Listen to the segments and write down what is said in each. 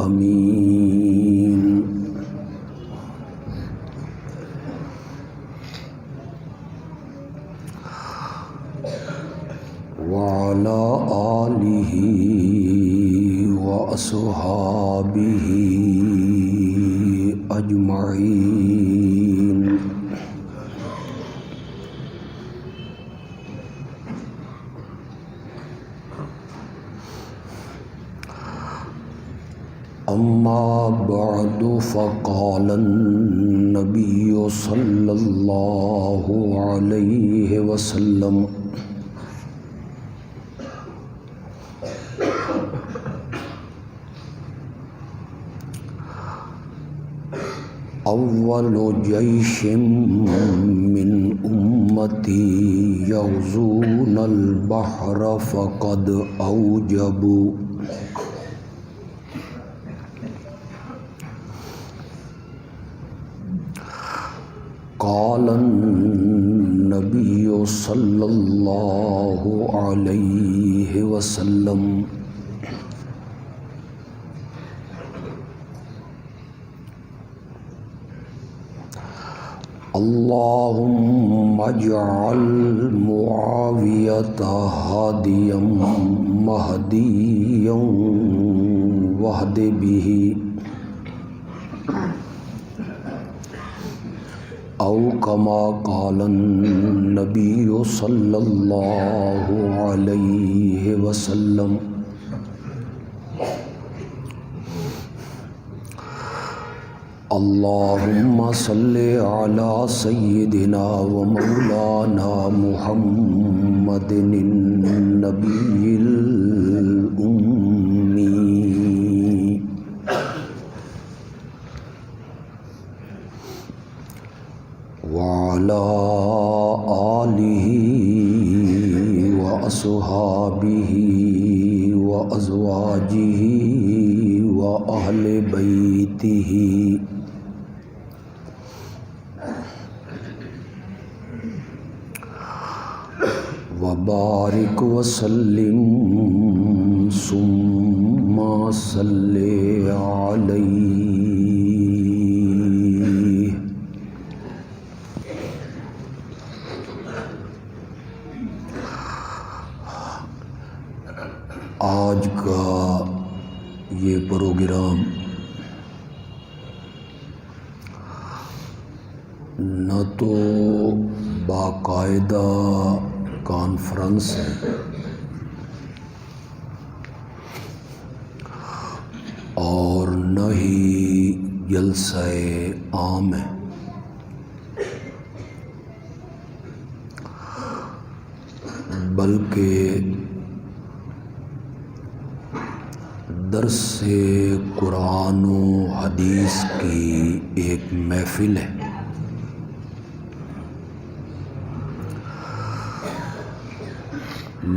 الأمين وعلى آله وأصحابه أجمعين أما بعد فقال النبي صلى الله عليه وسلم أول جيش من أمتي يغزون البحر فقد أوجبوا قال النبي صلى الله عليه وسلم اللهم اجعل معاوية هاديا مهديا واهد به أو كما قال النبي صلى الله عليه وسلم اللهم صل على سيدنا ومولانا محمد النبي الأمي وعلى آله وأصحابه وأزواجه وأهل بيته وبارك وسلم ثم صل عليه آج کا یہ پروگرام نہ تو باقاعدہ کانفرنس ہے اور نہ ہی جلسہ عام ہے، بلکہ درس قرآن و حدیث کی ایک محفل ہے۔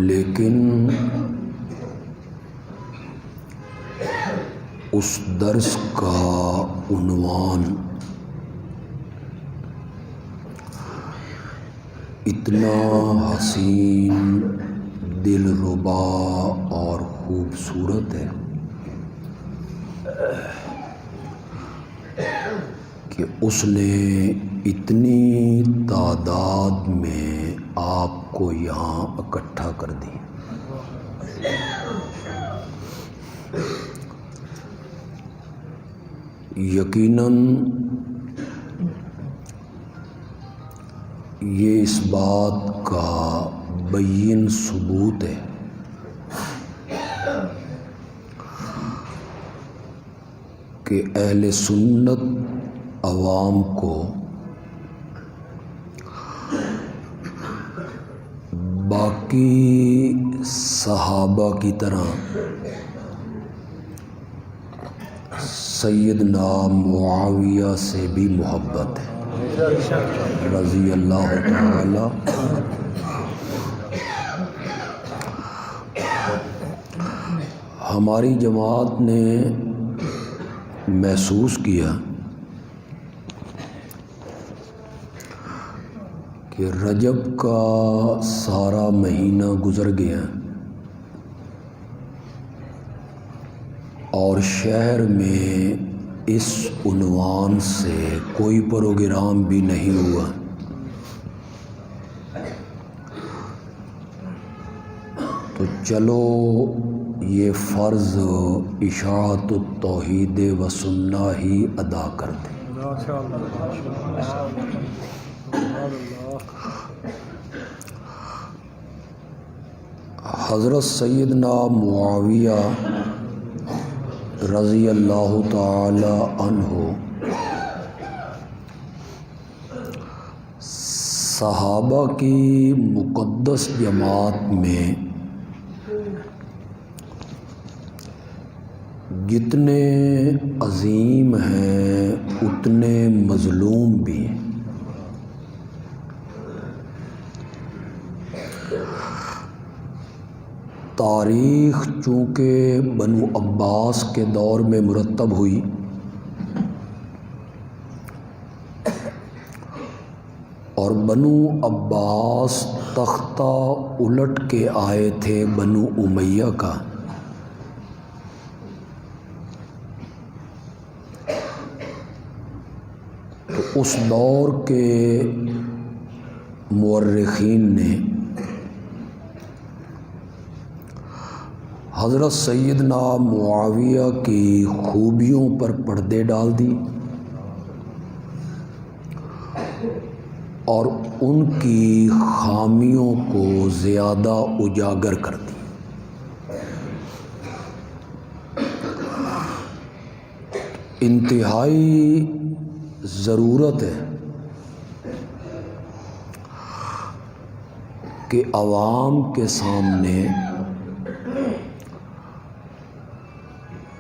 لیکن اس درس کا عنوان اتنا حسین، دلربا اور خوبصورت ہے کہ اس نے اتنی تعداد میں آپ کو یہاں اکٹھا کر دی۔ یقیناً یہ اس بات کا بین ثبوت ہے کہ اہل سنت عوام کو باقی صحابہ کی طرح سیدنا معاویہ سے بھی محبت ہے رضی اللہ تعالی۔ ہماری جماعت نے محسوس کیا کہ رجب کا سارا مہینہ گزر گیا اور شہر میں اس عنوان سے کوئی پروگرام بھی نہیں ہوا، تو چلو یہ فرض اشاعت التوحید و سنہ ہی ادا کر دیں۔ حضرت سیدنا معاویہ رضی اللہ تعالی عنہ صحابہ کی مقدس جماعت میں جتنے عظیم ہیں اتنے مظلوم بھی ہیں۔ تاریخ چونکہ بنو عباس کے دور میں مرتب ہوئی اور بنو عباس تختہ الٹ کے آئے تھے بنو امیہ کا، تو اس دور کے مورخین نے حضرت سیدنا معاویہ کی خوبیوں پر پردے ڈال دی اور ان کی خامیوں کو زیادہ اجاگر کر دی۔ انتہائی ضرورت ہے کہ عوام کے سامنے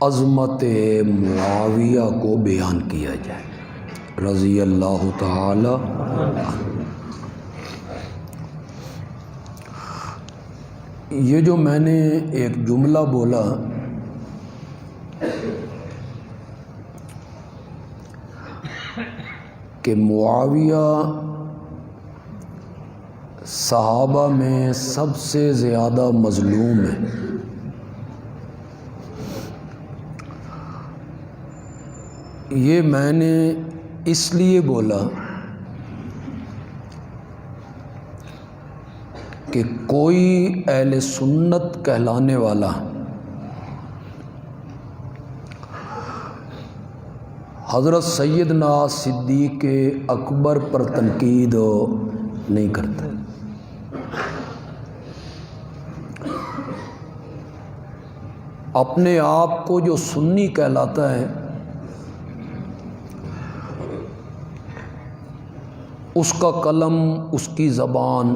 عظمت معاویہ کو بیان کیا جائے رضی اللہ تعالی عنہ۔ یہ جو میں نے ایک جملہ بولا کہ معاویہ صحابہ میں سب سے زیادہ مظلوم ہے، یہ میں نے اس لیے بولا کہ کوئی اہل سنت کہلانے والا حضرت سیدنا صدیق اکبر پر تنقید نہیں کرتا۔ اپنے آپ کو جو سنی کہلاتا ہے اس کا قلم، اس کی زبان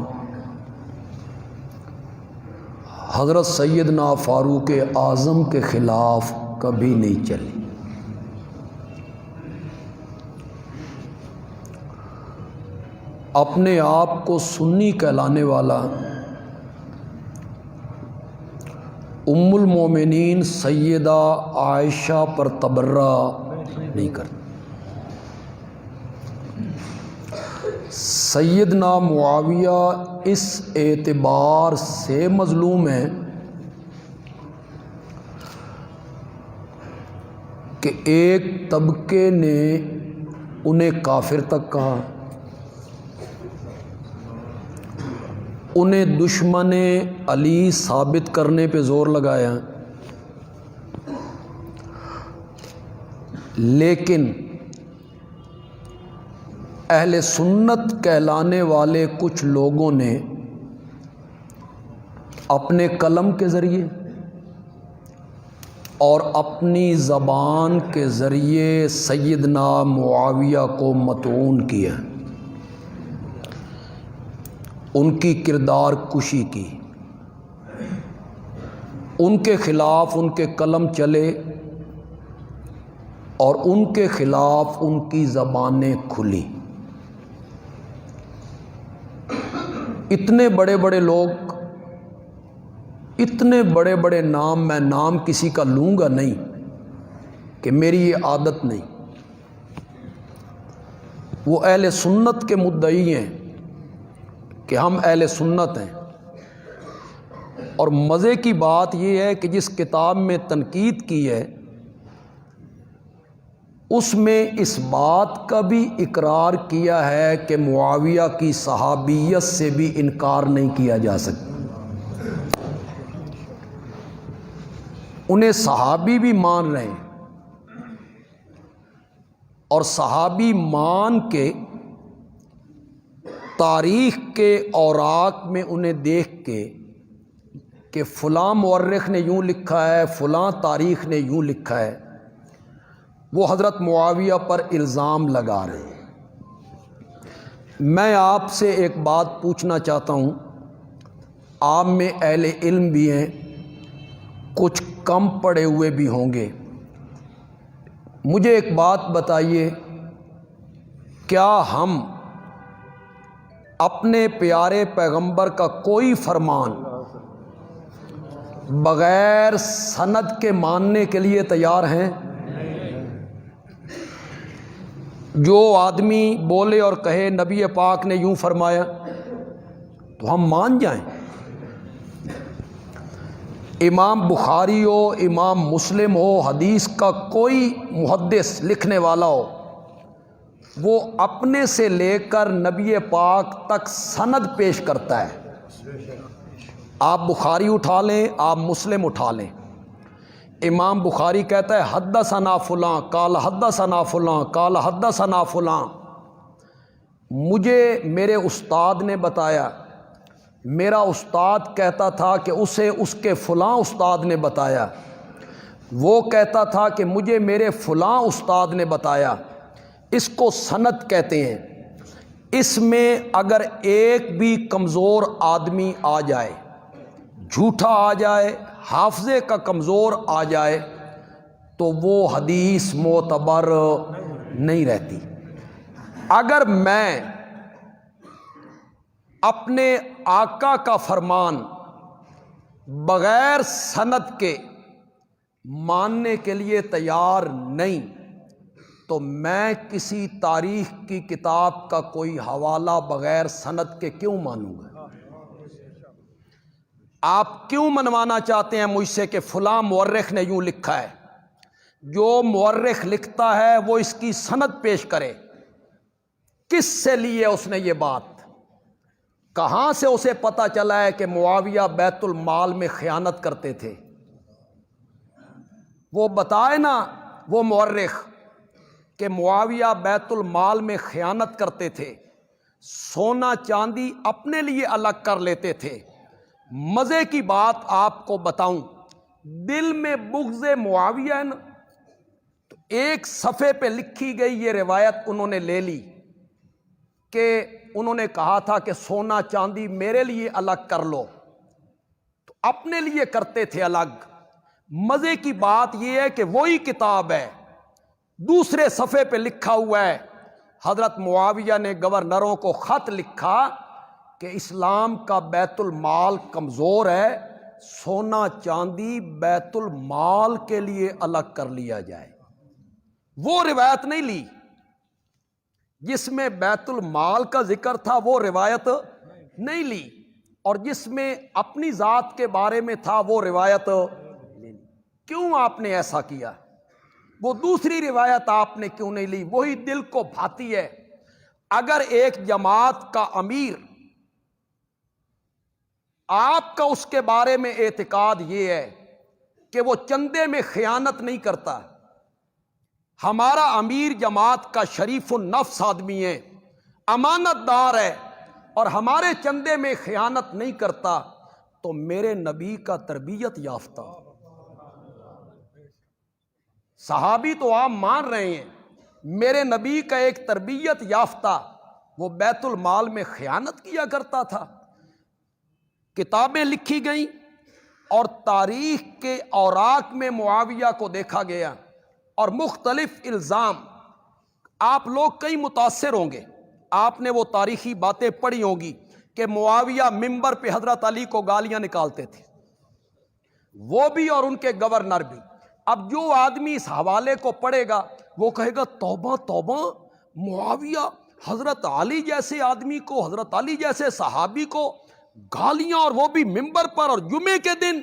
حضرت سیدنا فاروق اعظم کے خلاف کبھی نہیں چلی۔ اپنے آپ کو سنی کہلانے والا ام المومنین سیدہ عائشہ پر تبرہ نہیں کرتا۔ سیدنا معاویہ اس اعتبار سے مظلوم ہے کہ ایک طبقے نے انہیں کافر تک کہا، انہیں دشمن علی ثابت کرنے پہ زور لگایا، لیکن اہل سنت کہلانے والے کچھ لوگوں نے اپنے قلم کے ذریعے اور اپنی زبان کے ذریعے سیدنا معاویہ کو مطعون کیا، ان کی کردار کشی کی، ان کے خلاف ان کے قلم چلے اور ان کے خلاف ان کی زبانیں کھلی۔ اتنے بڑے بڑے لوگ، اتنے بڑے بڑے نام، میں نام کسی کا لوں گا نہیں کہ میری یہ عادت نہیں، وہ اہل سنت کے مدعی ہیں کہ ہم اہل سنت ہیں، اور مزے کی بات یہ ہے کہ جس کتاب میں تنقید کی ہے اس میں اس بات کا بھی اقرار کیا ہے کہ معاویہ کی صحابیت سے بھی انکار نہیں کیا جا سکتا، انہیں صحابی بھی مان رہے ہیں، اور صحابی مان کے تاریخ کے اوراق میں انہیں دیکھ کے کہ فلاں مورخ نے یوں لکھا ہے، فلاں تاریخ نے یوں لکھا ہے، وہ حضرت معاویہ پر الزام لگا رہے ہیں۔ میں آپ سے ایک بات پوچھنا چاہتا ہوں، آپ میں اہل علم بھی ہیں، کچھ کم پڑھے ہوئے بھی ہوں گے، مجھے ایک بات بتائیے، کیا ہم اپنے پیارے پیغمبر کا کوئی فرمان بغیر سند کے ماننے کے لیے تیار ہیں؟ جو آدمی بولے اور کہے نبی پاک نے یوں فرمایا تو ہم مان جائیں؟ امام بخاری ہو، امام مسلم ہو، حدیث کا کوئی محدث لکھنے والا ہو، وہ اپنے سے لے کر نبی پاک تک سند پیش کرتا ہے۔ آپ بخاری اٹھا لیں، آپ مسلم اٹھا لیں، امام بخاری کہتا ہے حدثنا فلاں قال حدثنا فلاں قال حدثنا فلاں، مجھے میرے استاد نے بتایا، میرا استاد کہتا تھا کہ اسے اس کے فلاں استاد نے بتایا، وہ کہتا تھا کہ مجھے میرے فلاں استاد نے بتایا، اس کو سند کہتے ہیں۔ اس میں اگر ایک بھی کمزور آدمی آ جائے، جھوٹا آ جائے، حافظے کا کمزور آ جائے، تو وہ حدیث معتبر نہیں رہتی۔ اگر میں اپنے آقا کا فرمان بغیر سند کے ماننے کے لیے تیار نہیں، تو میں کسی تاریخ کی کتاب کا کوئی حوالہ بغیر سند کے کیوں مانوں گا؟ آپ کیوں منوانا چاہتے ہیں مجھ سے کہ فلاں مورخ نے یوں لکھا ہے؟ جو مورخ لکھتا ہے وہ اس کی سند پیش کرے، کس سے لی ہے اس نے یہ بات؟ کہاں سے اسے پتہ چلا ہے کہ معاویہ بیت المال میں خیانت کرتے تھے؟ وہ بتائے نا وہ مورخ کہ معاویہ بیت المال میں خیانت کرتے تھے، سونا چاندی اپنے لیے الگ کر لیتے تھے۔ مزے کی بات آپ کو بتاؤں، دل میں بغض معاویہ ہے نا، تو ایک صفحے پہ لکھی گئی یہ روایت انہوں نے لے لی کہ انہوں نے کہا تھا کہ سونا چاندی میرے لیے الگ کر لو، تو اپنے لیے کرتے تھے الگ۔ مزے کی بات یہ ہے کہ وہی کتاب ہے، دوسرے صفحے پہ لکھا ہوا ہے حضرت معاویہ نے گورنروں کو خط لکھا کہ اسلام کا بیت المال کمزور ہے، سونا چاندی بیت المال کے لیے الگ کر لیا جائے۔ وہ روایت نہیں لی جس میں بیت المال کا ذکر تھا، وہ روایت نہیں لی، اور جس میں اپنی ذات کے بارے میں تھا وہ روایت نہیں لی۔ کیوں آپ نے ایسا کیا؟ وہ دوسری روایت آپ نے کیوں نہیں لی؟ وہی دل کو بھاتی ہے۔ اگر ایک جماعت کا امیر، آپ کا اس کے بارے میں اعتقاد یہ ہے کہ وہ چندے میں خیانت نہیں کرتا، ہمارا امیر جماعت کا شریف النفس آدمی ہے، امانت دار ہے، اور ہمارے چندے میں خیانت نہیں کرتا، تو میرے نبی کا تربیت یافتہ صحابی تو آپ مان رہے ہیں، میرے نبی کا ایک تربیت یافتہ وہ بیت المال میں خیانت کیا کرتا تھا۔ کتابیں لکھی گئیں اور تاریخ کے اوراق میں معاویہ کو دیکھا گیا، اور مختلف الزام۔ آپ لوگ کئی متاثر ہوں گے، آپ نے وہ تاریخی باتیں پڑھی ہوں گی کہ معاویہ ممبر پہ حضرت علی کو گالیاں نکالتے تھے، وہ بھی اور ان کے گورنر بھی۔ اب جو آدمی اس حوالے کو پڑھے گا وہ کہے گا توبہ توبہ، معاویہ حضرت علی جیسے آدمی کو، حضرت علی جیسے صحابی کو گالیاں، اور وہ بھی ممبر پر اور جمعے کے دن۔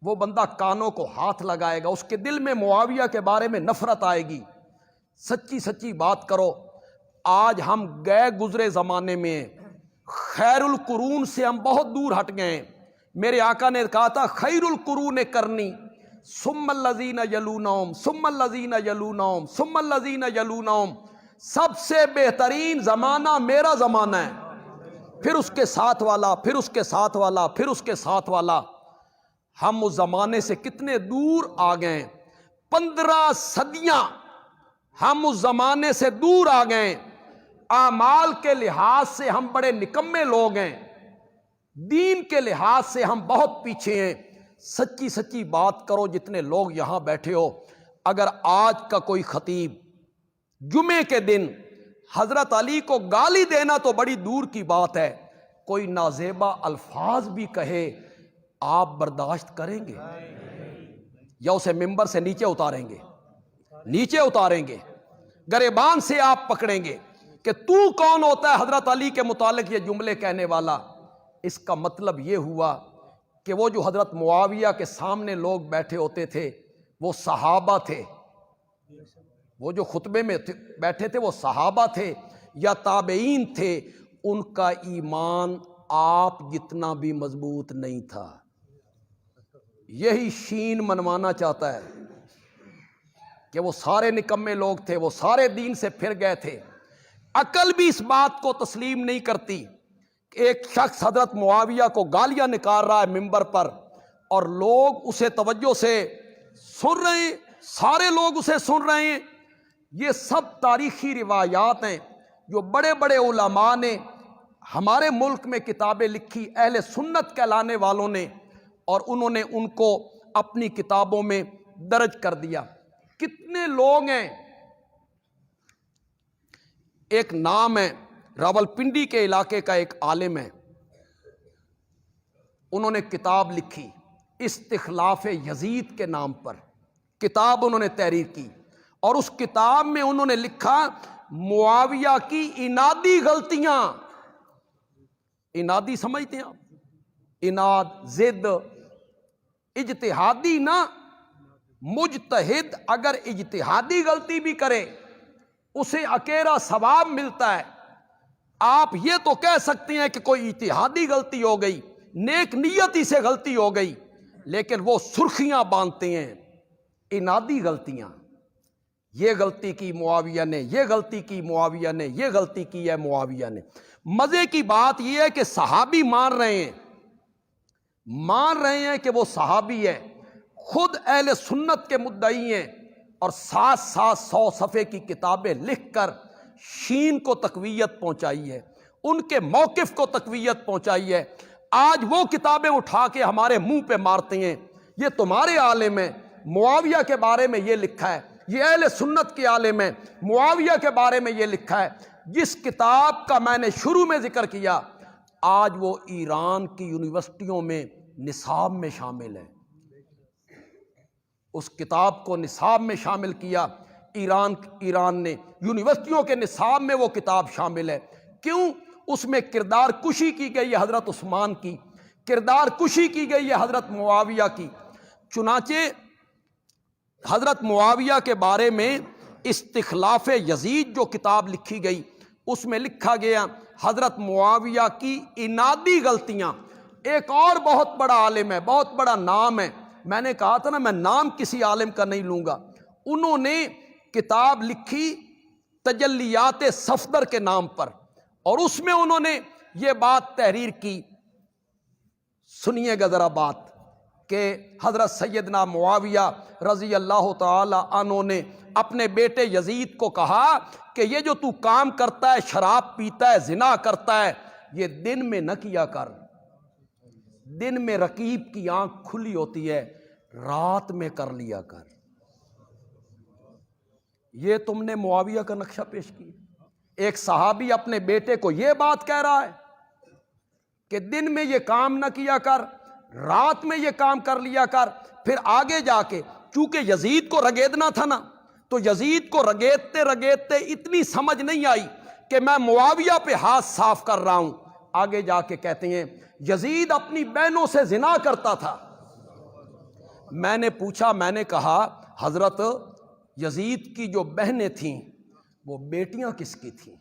وہ بندہ کانوں کو ہاتھ لگائے گا، اس کے دل میں معاویہ کے بارے میں نفرت آئے گی۔ سچی سچی بات کرو. آج ہم گئے گزرے زمانے میں خیر القرون سے ہم بہت دور ہٹ گئے. میرے آقا نے کہا تھا خیر القرون کرنی ثم الذین یلونہم ثم الذین یلونہم ثم الذین یلونہم. سب سے بہترین زمانہ میرا زمانہ ہے، پھر اس کے ساتھ والا، پھر اس کے ساتھ والا، پھر اس کے ساتھ والا. ہم اس زمانے سے کتنے دور آ گئے، 15 صدیاں ہم اس زمانے سے دور آ گئے. اعمال کے لحاظ سے ہم بڑے نکمے لوگ ہیں، دین کے لحاظ سے ہم بہت پیچھے ہیں. سچی سچی بات کرو جتنے لوگ یہاں بیٹھے ہو. اگر آج کا کوئی خطیب جمعے کے دن حضرت علی کو گالی دینا تو بڑی دور کی بات ہے، کوئی نازیبا الفاظ بھی کہے، آپ برداشت کریں گے یا اسے ممبر سے نیچے اتاریں گے؟ نیچے اتاریں گے، گریبان سے آپ پکڑیں گے کہ تو کون ہوتا ہے حضرت علی کے متعلق یہ جملے کہنے والا. اس کا مطلب یہ ہوا کہ وہ جو حضرت معاویہ کے سامنے لوگ بیٹھے ہوتے تھے وہ صحابہ تھے، وہ جو خطبے میں بیٹھے تھے وہ صحابہ تھے یا تابعین تھے. ان کا ایمان آپ جتنا بھی مضبوط نہیں تھا. یہی شین منوانا چاہتا ہے کہ وہ سارے نکمے لوگ تھے، وہ سارے دین سے پھر گئے تھے. عقل بھی اس بات کو تسلیم نہیں کرتی. ایک شخص حضرت معاویہ کو گالیاں نکال رہا ہے ممبر پر اور لوگ اسے توجہ سے سن رہے ہیں، سارے لوگ اسے سن رہے ہیں. یہ سب تاریخی روایات ہیں جو بڑے بڑے علماء نے ہمارے ملک میں کتابیں لکھی، اہل سنت کہلانے والوں نے، اور انہوں نے ان کو اپنی کتابوں میں درج کر دیا. کتنے لوگ ہیں. ایک نام ہے راولپنڈی کے علاقے کا ایک عالم ہے، انہوں نے کتاب لکھی استخلاف یزید کے نام پر. کتاب انہوں نے تحریر کی اور اس کتاب میں انہوں نے لکھا معاویہ کی انادی غلطیاں. انادی سمجھتے ہیں آپ؟ اناد، ضد، اجتہادی نا. مجتہد اگر اجتہادی غلطی بھی کرے اسے اکیرا ثواب ملتا ہے. آپ یہ تو کہہ سکتے ہیں کہ کوئی اجتہادی غلطی ہو گئی، نیک نیتی سے غلطی ہو گئی، لیکن وہ سرخیاں باندھتے ہیں انادی غلطیاں. یہ غلطی کی معاویہ نے، یہ غلطی کی معاویہ نے، یہ غلطی کی ہے معاویہ نے. مزے کی بات یہ ہے کہ صحابی مان رہے ہیں کہ وہ صحابی ہے، خود اہل سنت کے مدعی ہیں، اور ساتھ 100 صفحے کی کتابیں لکھ کر شین کو تقویت پہنچائی ہے، ان کے موقف کو تقویت پہنچائی ہے. آج وہ کتابیں اٹھا کے ہمارے منہ پہ مارتے ہیں یہ تمہارے عالم ہیں، معاویہ کے بارے میں یہ لکھا ہے، یہ اہل سنت کے عالم ہیں، معاویہ کے بارے میں یہ لکھا ہے. جس کتاب کا میں نے شروع میں ذکر کیا آج وہ ایران کی یونیورسٹیوں میں نصاب میں شامل ہے. اس کتاب کو نصاب میں شامل کیا ایران نے، یونیورسٹیوں کے نصاب میں وہ کتاب شامل ہے. کیوں؟ اس میں کردار کشی کی گئی ہے حضرت عثمان کی، کردار کشی کی گئی ہے حضرت معاویہ کی. چنانچہ حضرت معاویہ کے بارے میں استخلاف یزید جو کتاب لکھی گئی اس میں لکھا گیا حضرت معاویہ کی انادی غلطیاں. ایک اور بہت بڑا عالم ہے، بہت بڑا نام ہے، میں نے کہا تھا نا میں نام کسی عالم کا نہیں لوں گا. انہوں نے کتاب لکھی تجلیات صفدر کے نام پر، اور اس میں انہوں نے یہ بات تحریر کی، سنیے گا ذرا بات، کہ حضرت سیدنا معاویہ رضی اللہ تعالی عنہ نے اپنے بیٹے یزید کو کہا کہ یہ جو تو کام کرتا ہے، شراب پیتا ہے، زنا کرتا ہے، یہ دن میں نہ کیا کر. دن میں رقیب کی آنکھ کھلی ہوتی ہے، رات میں کر لیا کر. یہ تم نے معاویہ کا نقشہ پیش کیا. ایک صحابی اپنے بیٹے کو یہ بات کہہ رہا ہے کہ دن میں یہ کام نہ کیا کر، رات میں یہ کام کر لیا کر. پھر آگے جا کے چونکہ یزید کو رگیدنا تھا نا، تو یزید کو رگیدتے رگیدتے اتنی سمجھ نہیں آئی کہ میں معاویہ پہ ہاتھ صاف کر رہا ہوں. آگے جا کے کہتے ہیں یزید اپنی بہنوں سے زنا کرتا تھا. میں نے پوچھا، میں نے کہا حضرت یزید کی جو بہنیں تھیں وہ بیٹیاں کس کی تھیں؟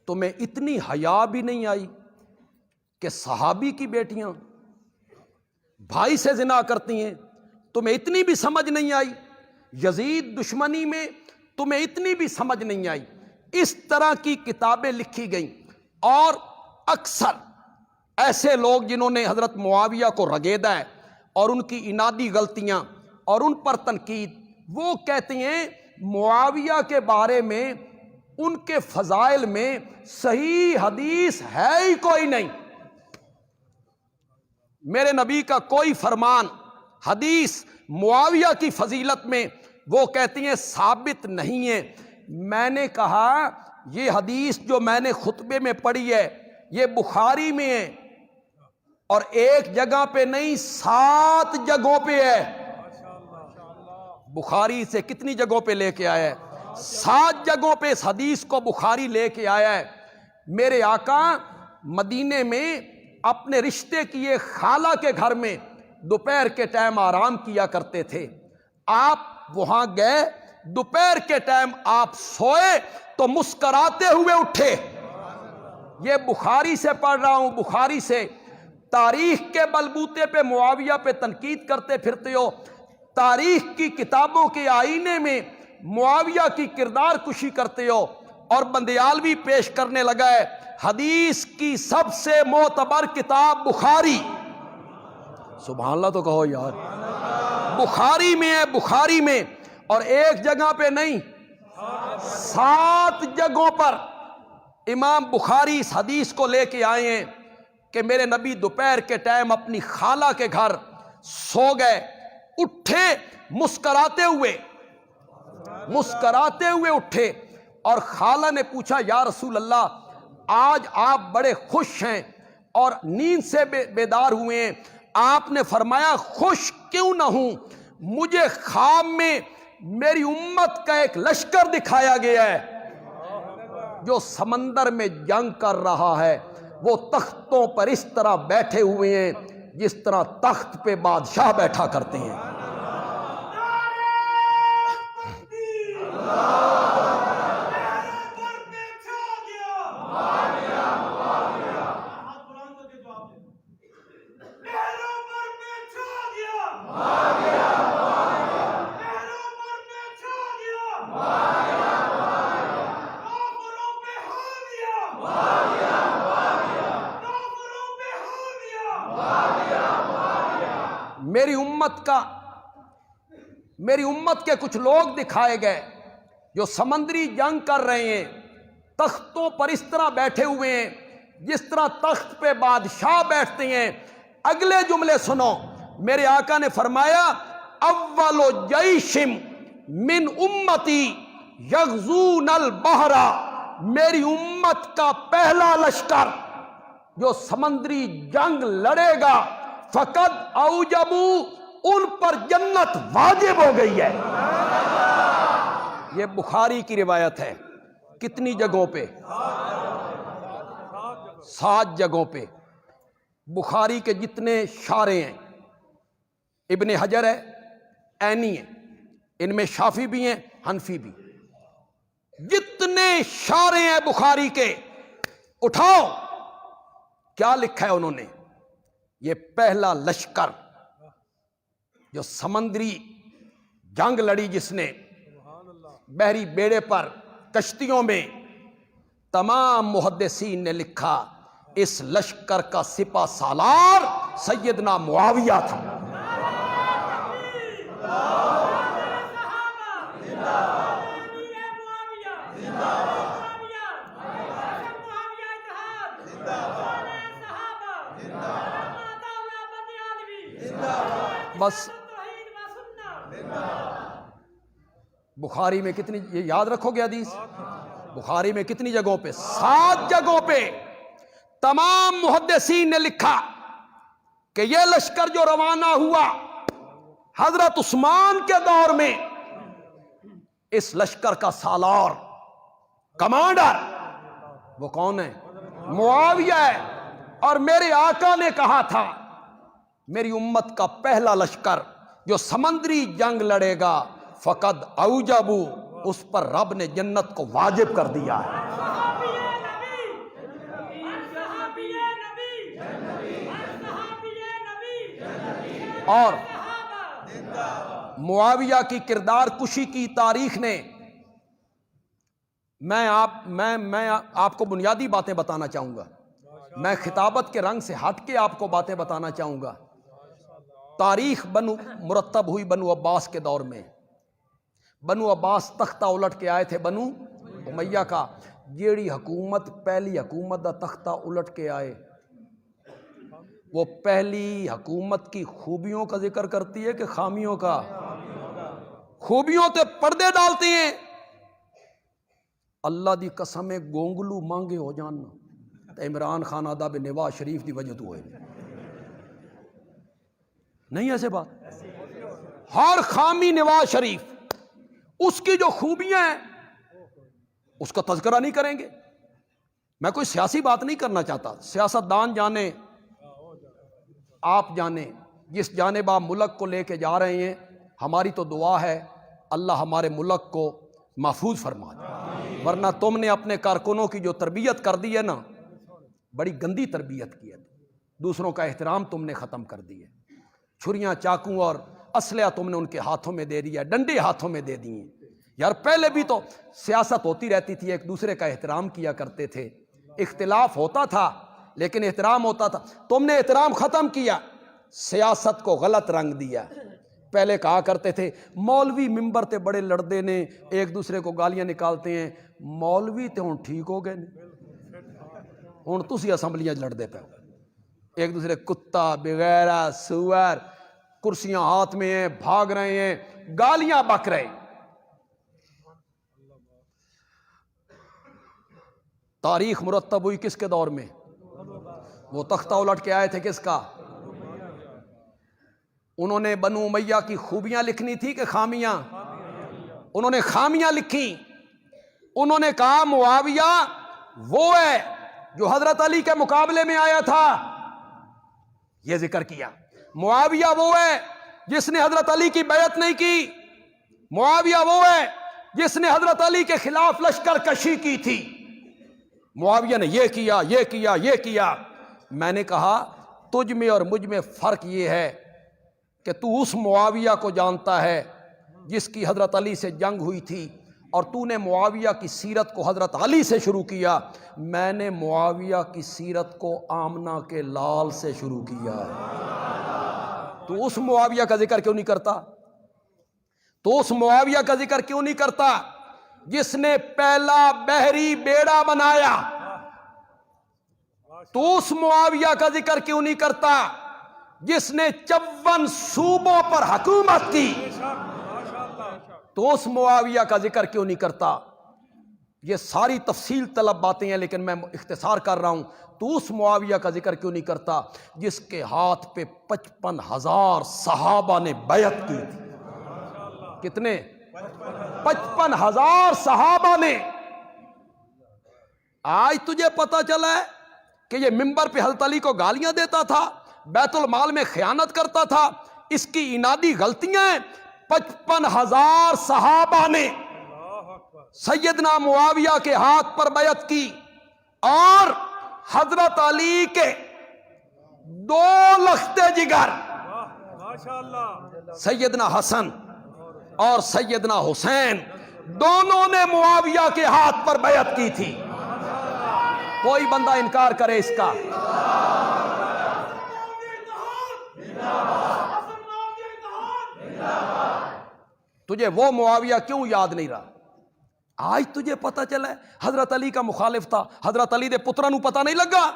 تمہیں اتنی حیا بھی نہیں آئی کہ صحابی کی بیٹیاں بھائی سے زنا کرتی ہیں؟ تمہیں اتنی بھی سمجھ نہیں آئی؟ یزید دشمنی میں تمہیں اتنی بھی سمجھ نہیں آئی؟ اس طرح کی کتابیں لکھی گئیں، اور اکثر ایسے لوگ جنہوں نے حضرت معاویہ کو رگیدا ہے اور ان کی انادی غلطیاں اور ان پر تنقید، وہ کہتے ہیں معاویہ کے بارے میں ان کے فضائل میں صحیح حدیث ہے ہی کوئی نہیں، میرے نبی کا کوئی فرمان حدیث معاویہ کی فضیلت میں وہ کہتی ہیں ثابت نہیں ہے۔ میں نے کہا یہ حدیث جو میں نے خطبے میں پڑھی ہے یہ بخاری میں ہے، اور ایک جگہ پہ نہیں 7 جگہوں پہ ہے۔ بخاری سے کتنی جگہوں پہ لے کے آیا ہے؟ 7 جگہوں پہ اس حدیث کو بخاری لے کے آیا ہے۔ میرے آقا مدینے میں اپنے رشتے کی ایک خالہ کے گھر میں دوپہر کے ٹائم آرام کیا کرتے تھے۔ آپ وہاں گئے، دوپہر کے ٹائم آپ سوئے تو مسکراتے ہوئے اٹھے۔ یہ بخاری سے پڑھ رہا ہوں، بخاری سے۔ تاریخ کے بلبوتے پہ معاویہ پہ تنقید کرتے پھرتے ہو، تاریخ کی کتابوں کے آئینے میں معاویہ کی کردار کشی کرتے ہو، اور بندیالوی پیش کرنے لگا ہے حدیث کی سب سے معتبر کتاب بخاری۔ سبحان اللہ تو کہو یار، بخاری میں ہے، بخاری میں، اور ایک جگہ پہ نہیں 7 جگہوں پر امام بخاری اس حدیث کو لے کے آئے ہیں کہ میرے نبی دوپہر کے ٹائم اپنی خالہ کے گھر سو گئے، اٹھے مسکراتے ہوئے اٹھے، اور خالہ نے پوچھا یا رسول اللہ آج آپ بڑے خوش ہیں اور نیند سے بیدار ہوئے ہیں۔ آپ نے فرمایا خوش کیوں نہ ہوں، مجھے خواب میں میری امت کا ایک لشکر دکھایا گیا ہے جو سمندر میں جنگ کر رہا ہے، وہ تختوں پر اس طرح بیٹھے ہوئے ہیں جس طرح تخت پہ بادشاہ بیٹھا کرتے ہیں۔ میری امت کے کچھ لوگ دکھائے گئے جو سمندری جنگ کر رہے ہیں، تختوں پر اس طرح بیٹھے ہوئے ہیں جس طرح تخت پہ بادشاہ بیٹھتے ہیں۔ اگلے جملے سنو، میرے آقا نے فرمایا اول جیش من امتی یغزون البحر، میری امت کا پہلا لشکر جو سمندری جنگ لڑے گا، فقد اوجبوا، ان پر جنت واجب ہو گئی ہے۔ یہ بخاری کی روایت ہے۔ کتنی جگہوں پہ؟ 7 جگہوں پہ۔ بخاری کے جتنے شارح ہیں، ابن حجر ہے، عینی ہے، ان میں شافعی بھی ہیں، حنفی بھی، جتنے شارح ہیں بخاری کے اٹھاؤ، کیا لکھا ہے انہوں نے؟ یہ پہلا لشکر جو سمندری جنگ لڑی، جس نے بحری بیڑے پر کشتیوں میں، تمام محدثین نے لکھا اس لشکر کا سپہ سالار سیدنا معاویہ تھا۔ بس بخاری میں کتنی، یہ یاد رکھو گے حدیث، بخاری میں کتنی جگہوں پہ؟ 7 جگہوں پہ تمام محدثین نے لکھا کہ یہ لشکر جو روانہ ہوا حضرت عثمان کے دور میں، اس لشکر کا سالار، کمانڈر وہ کون ہے؟ معاویہ ہے۔ اور میرے آقا نے کہا تھا میری امت کا پہلا لشکر جو سمندری جنگ لڑے گا فقد اوجبو، اس پر رب نے جنت کو واجب کر دیا ہے۔ اور معاویہ کی کردار کشی کی تاریخ نے، میں آپ کو بنیادی باتیں بتانا چاہوں گا، میں خطابت کے رنگ سے ہٹ کے آپ کو باتیں بتانا چاہوں گا۔ تاریخ مرتب ہوئی بنو عباس کے دور میں۔ بنو عباس تختہ الٹ کے آئے تھے بنو امیہ کا۔ جیڑی حکومت پہلی حکومت دا تختہ الٹ کے آئے، وہ پہلی حکومت کی خوبیوں کا ذکر کرتی ہے کہ خامیوں کا؟ خوبیوں تے پردے ڈالتی ہیں۔ اللہ دی قسم گونگلو مانگے ہو جاننا تے عمران خان آدھا بے نواز شریف دی وجہ تو ہوئے نہیں ایسے بات۔ ہر خامی نواز شریف، اس کی جو خوبیاں ہیں اس کا تذکرہ نہیں کریں گے۔ میں کوئی سیاسی بات نہیں کرنا چاہتا، سیاست دان جانے، آپ جانے جس جانب آپ ملک کو لے کے جا رہے ہیں، ہماری تو دعا ہے اللہ ہمارے ملک کو محفوظ فرما دے، ورنہ تم نے اپنے کارکنوں کی جو تربیت کر دی ہے نا، بڑی گندی تربیت کی ہے۔ دوسروں کا احترام تم نے ختم کر دی ہے، چھریاں چاقو اور اسلحہ تم نے ان کے ہاتھوں میں دے دیا، ڈنڈے ہاتھوں میں دے دیے۔ یار پہلے بھی تو سیاست ہوتی رہتی تھی، ایک دوسرے کا احترام کیا کرتے تھے، اختلاف ہوتا تھا لیکن احترام ہوتا تھا۔ تم نے احترام ختم کیا، سیاست کو غلط رنگ دیا۔ پہلے کہا کرتے تھے مولوی ممبر تے بڑے لڑدے نے، ایک دوسرے کو گالیاں نکالتے ہیں۔ مولوی تے ہن ٹھیک ہو گئے ہن تسی اسمبلیاں لڑدے پے، ایک دوسرے کتا بغیرہ سور، کرسیاں ہاتھ میں ہیں، بھاگ رہے ہیں، گالیاں بک رہے ہیں۔ تاریخ مرتب ہوئی کس کے دور میں؟ وہ تختہ الٹ کے آئے تھے کس کا؟ انہوں نے بنو امیہ کی خوبیاں لکھنی تھی کہ خامیاں؟ انہوں نے خامیاں لکھی۔ انہوں نے کہا معاویہ وہ ہے جو حضرت علی کے مقابلے میں آیا تھا، یہ ذکر کیا۔ معاویہ وہ ہے جس نے حضرت علی کی بیعت نہیں کی، معاویہ وہ ہے جس نے حضرت علی کے خلاف لشکر کشی کی تھی، معاویہ نے یہ کیا یہ کیا یہ کیا۔ میں نے کہا تجھ میں اور مجھ میں فرق یہ ہے کہ تو اس معاویہ کو جانتا ہے جس کی حضرت علی سے جنگ ہوئی تھی، اور تو نے معاویہ کی سیرت کو حضرت علی سے شروع کیا، میں نے معاویہ کی سیرت کو آمنہ کے لال سے شروع کیا۔ تو اس معاویہ کا ذکر کیوں نہیں کرتا؟ تو اس معاویہ کا ذکر کیوں نہیں کرتا جس نے پہلا بحری بیڑا بنایا؟ تو اس معاویہ کا ذکر کیوں نہیں کرتا جس نے 54 صوبوں پر حکومت کی؟ تو اس معاویہ کا ذکر کیوں نہیں کرتا؟ یہ ساری تفصیل طلب باتیں ہیں لیکن میں اختصار کر رہا ہوں۔ تو اس معاویہ کا ذکر کیوں نہیں کرتا جس کے ہاتھ پہ 55,000 صحابہ نے بیعت کی تھی؟ کتنے؟ 55,000 صحابہ نے۔ آج تجھے پتا چلا ہے کہ یہ ممبر پہ حضرت علی کو گالیاں دیتا تھا، بیت المال میں خیانت کرتا تھا، اس کی انادی غلطیاں ہیں۔ 55,000 صحابہ نے سیدنا معاویہ کے ہاتھ پر بیعت کی، اور حضرت علی کے 2 لختے جگر سیدنا حسن اور سیدنا حسین دونوں نے معاویہ کے ہاتھ پر بیعت کی تھی۔ کوئی بندہ انکار کرے اس کا؟ تجھے وہ معاویہ کیوں یاد نہیں رہا؟ آج تجھے پتہ چلا ہے حضرت علی کا مخالف تھا، حضرت علی دے پتروں نو پتہ نہیں لگا؟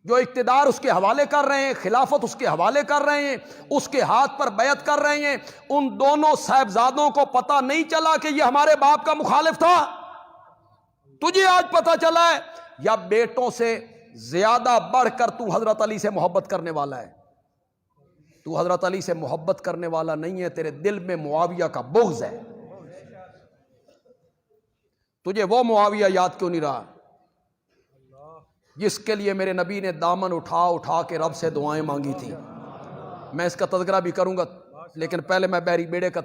جو اقتدار اس کے حوالے کر رہے ہیں، خلافت اس کے حوالے کر رہے ہیں، اس کے ہاتھ پر بیعت کر رہے ہیں، ان دونوں صاحبزادوں کو پتہ نہیں چلا کہ یہ ہمارے باپ کا مخالف تھا؟ تجھے آج پتہ چلا ہے؟ یا بیٹوں سے زیادہ بڑھ کر تو حضرت علی سے محبت کرنے والا ہے؟ تو حضرت علی سے محبت کرنے والا نہیں ہے، تیرے دل میں معاویہ کا بغض ہے۔ تجھے وہ معاویہ یاد کیوں نہیں رہا جس کے لیے میرے نبی نے دامن اٹھا اٹھا کے رب سے دعائیں مانگی تھی؟ میں اس کا تذکرہ بھی کروں گا، لیکن پہلے میں بحری بیڑے کا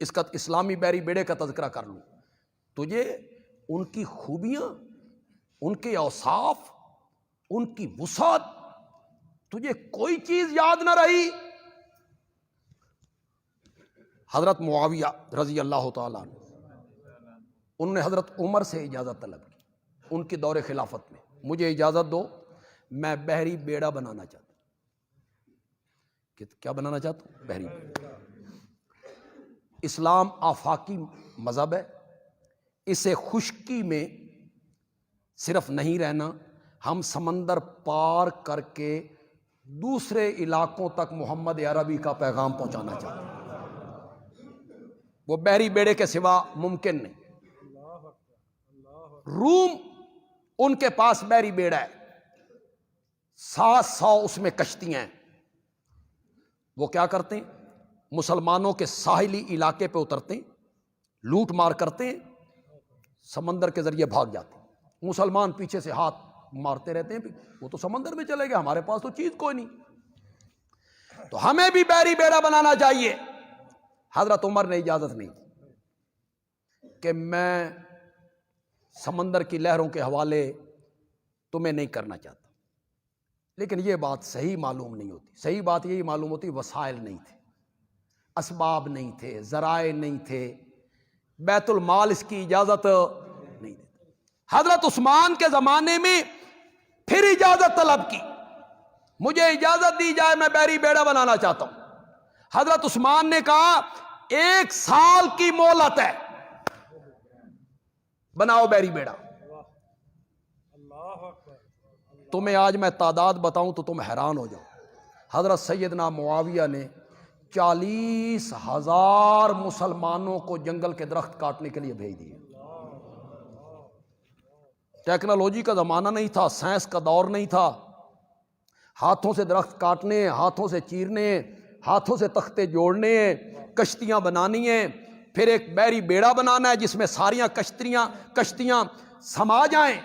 اس کا اسلامی بحری بیڑے کا تذکرہ کر لوں۔ تجھے ان کی خوبیاں، ان کے اوصاف، ان کی وسعت، تجھے کوئی چیز یاد نہ رہی؟ حضرت معاویہ رضی اللہ تعالیٰ عنہ، انہوں نے حضرت عمر سے اجازت طلب کی ان کی دور خلافت میں، مجھے اجازت دو، میں بحری بیڑا بنانا چاہتا ہوں۔ کیا بنانا چاہتا ہوں؟ بحری بیڑا۔ اسلام آفاقی مذہب ہے، اسے خشکی میں صرف نہیں رہنا، ہم سمندر پار کر کے دوسرے علاقوں تک محمد عربی کا پیغام پہنچانا چاہتے ہیں۔ وہ بحری بیڑے کے سوا ممکن نہیں۔ روم ان کے پاس بحری بیڑا ہے، 700 اس میں کشتیاں ہیں۔ وہ کیا کرتے ہیں؟ مسلمانوں کے ساحلی علاقے پہ اترتے ہیں، لوٹ مار کرتے ہیں، سمندر کے ذریعے بھاگ جاتے ہیں۔ مسلمان پیچھے سے ہاتھ مارتے رہتے ہیں، وہ تو سمندر میں چلے گئے، ہمارے پاس تو چیز کوئی نہیں۔ تو ہمیں بھی بحری بیڑا بنانا چاہیے۔ حضرت عمر نے اجازت نہیں دی کہ میں سمندر کی لہروں کے حوالے تمہیں نہیں کرنا چاہتا، لیکن یہ بات صحیح معلوم نہیں ہوتی۔ صحیح بات یہی معلوم ہوتی، وسائل نہیں تھے، اسباب نہیں تھے، ذرائع نہیں تھے، بیت المال اس کی اجازت نہیں دیتا۔ حضرت عثمان کے زمانے میں پھر اجازت طلب کی، مجھے اجازت دی جائے، میں بحری بیڑا بنانا چاہتا ہوں۔ حضرت عثمان نے کہا 1 سال کی مہلت ہے، بناؤ بحری بیڑا۔ تمہیں آج میں تعداد بتاؤں تو تم حیران ہو جاؤ۔ حضرت سیدنا معاویہ نے 40,000 مسلمانوں کو جنگل کے درخت کاٹنے کے لیے بھیج دیے۔ ٹیکنالوجی کا زمانہ نہیں تھا، سائنس کا دور نہیں تھا، ہاتھوں سے درخت کاٹنے، ہاتھوں سے چیرنے، ہاتھوں سے تختے جوڑنے، کشتیاں بنانی ہیں، پھر ایک بحری بیڑا بنانا ہے جس میں ساریاں کشتیاں سما جائیں۔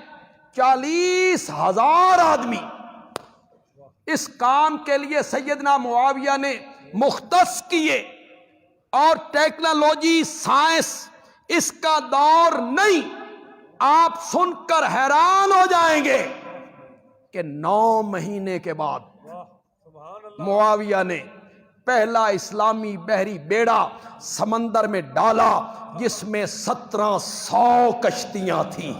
40,000 آدمی اس کام کے لیے سیدنا معاویہ نے مختص کیے، اور ٹیکنالوجی سائنس اس کا دور نہیں۔ آپ سن کر حیران ہو جائیں گے کہ 9 مہینے کے بعد معاویہ نے پہلا اسلامی بحری بیڑا سمندر میں ڈالا، جس میں 1700 کشتیاں تھیں۔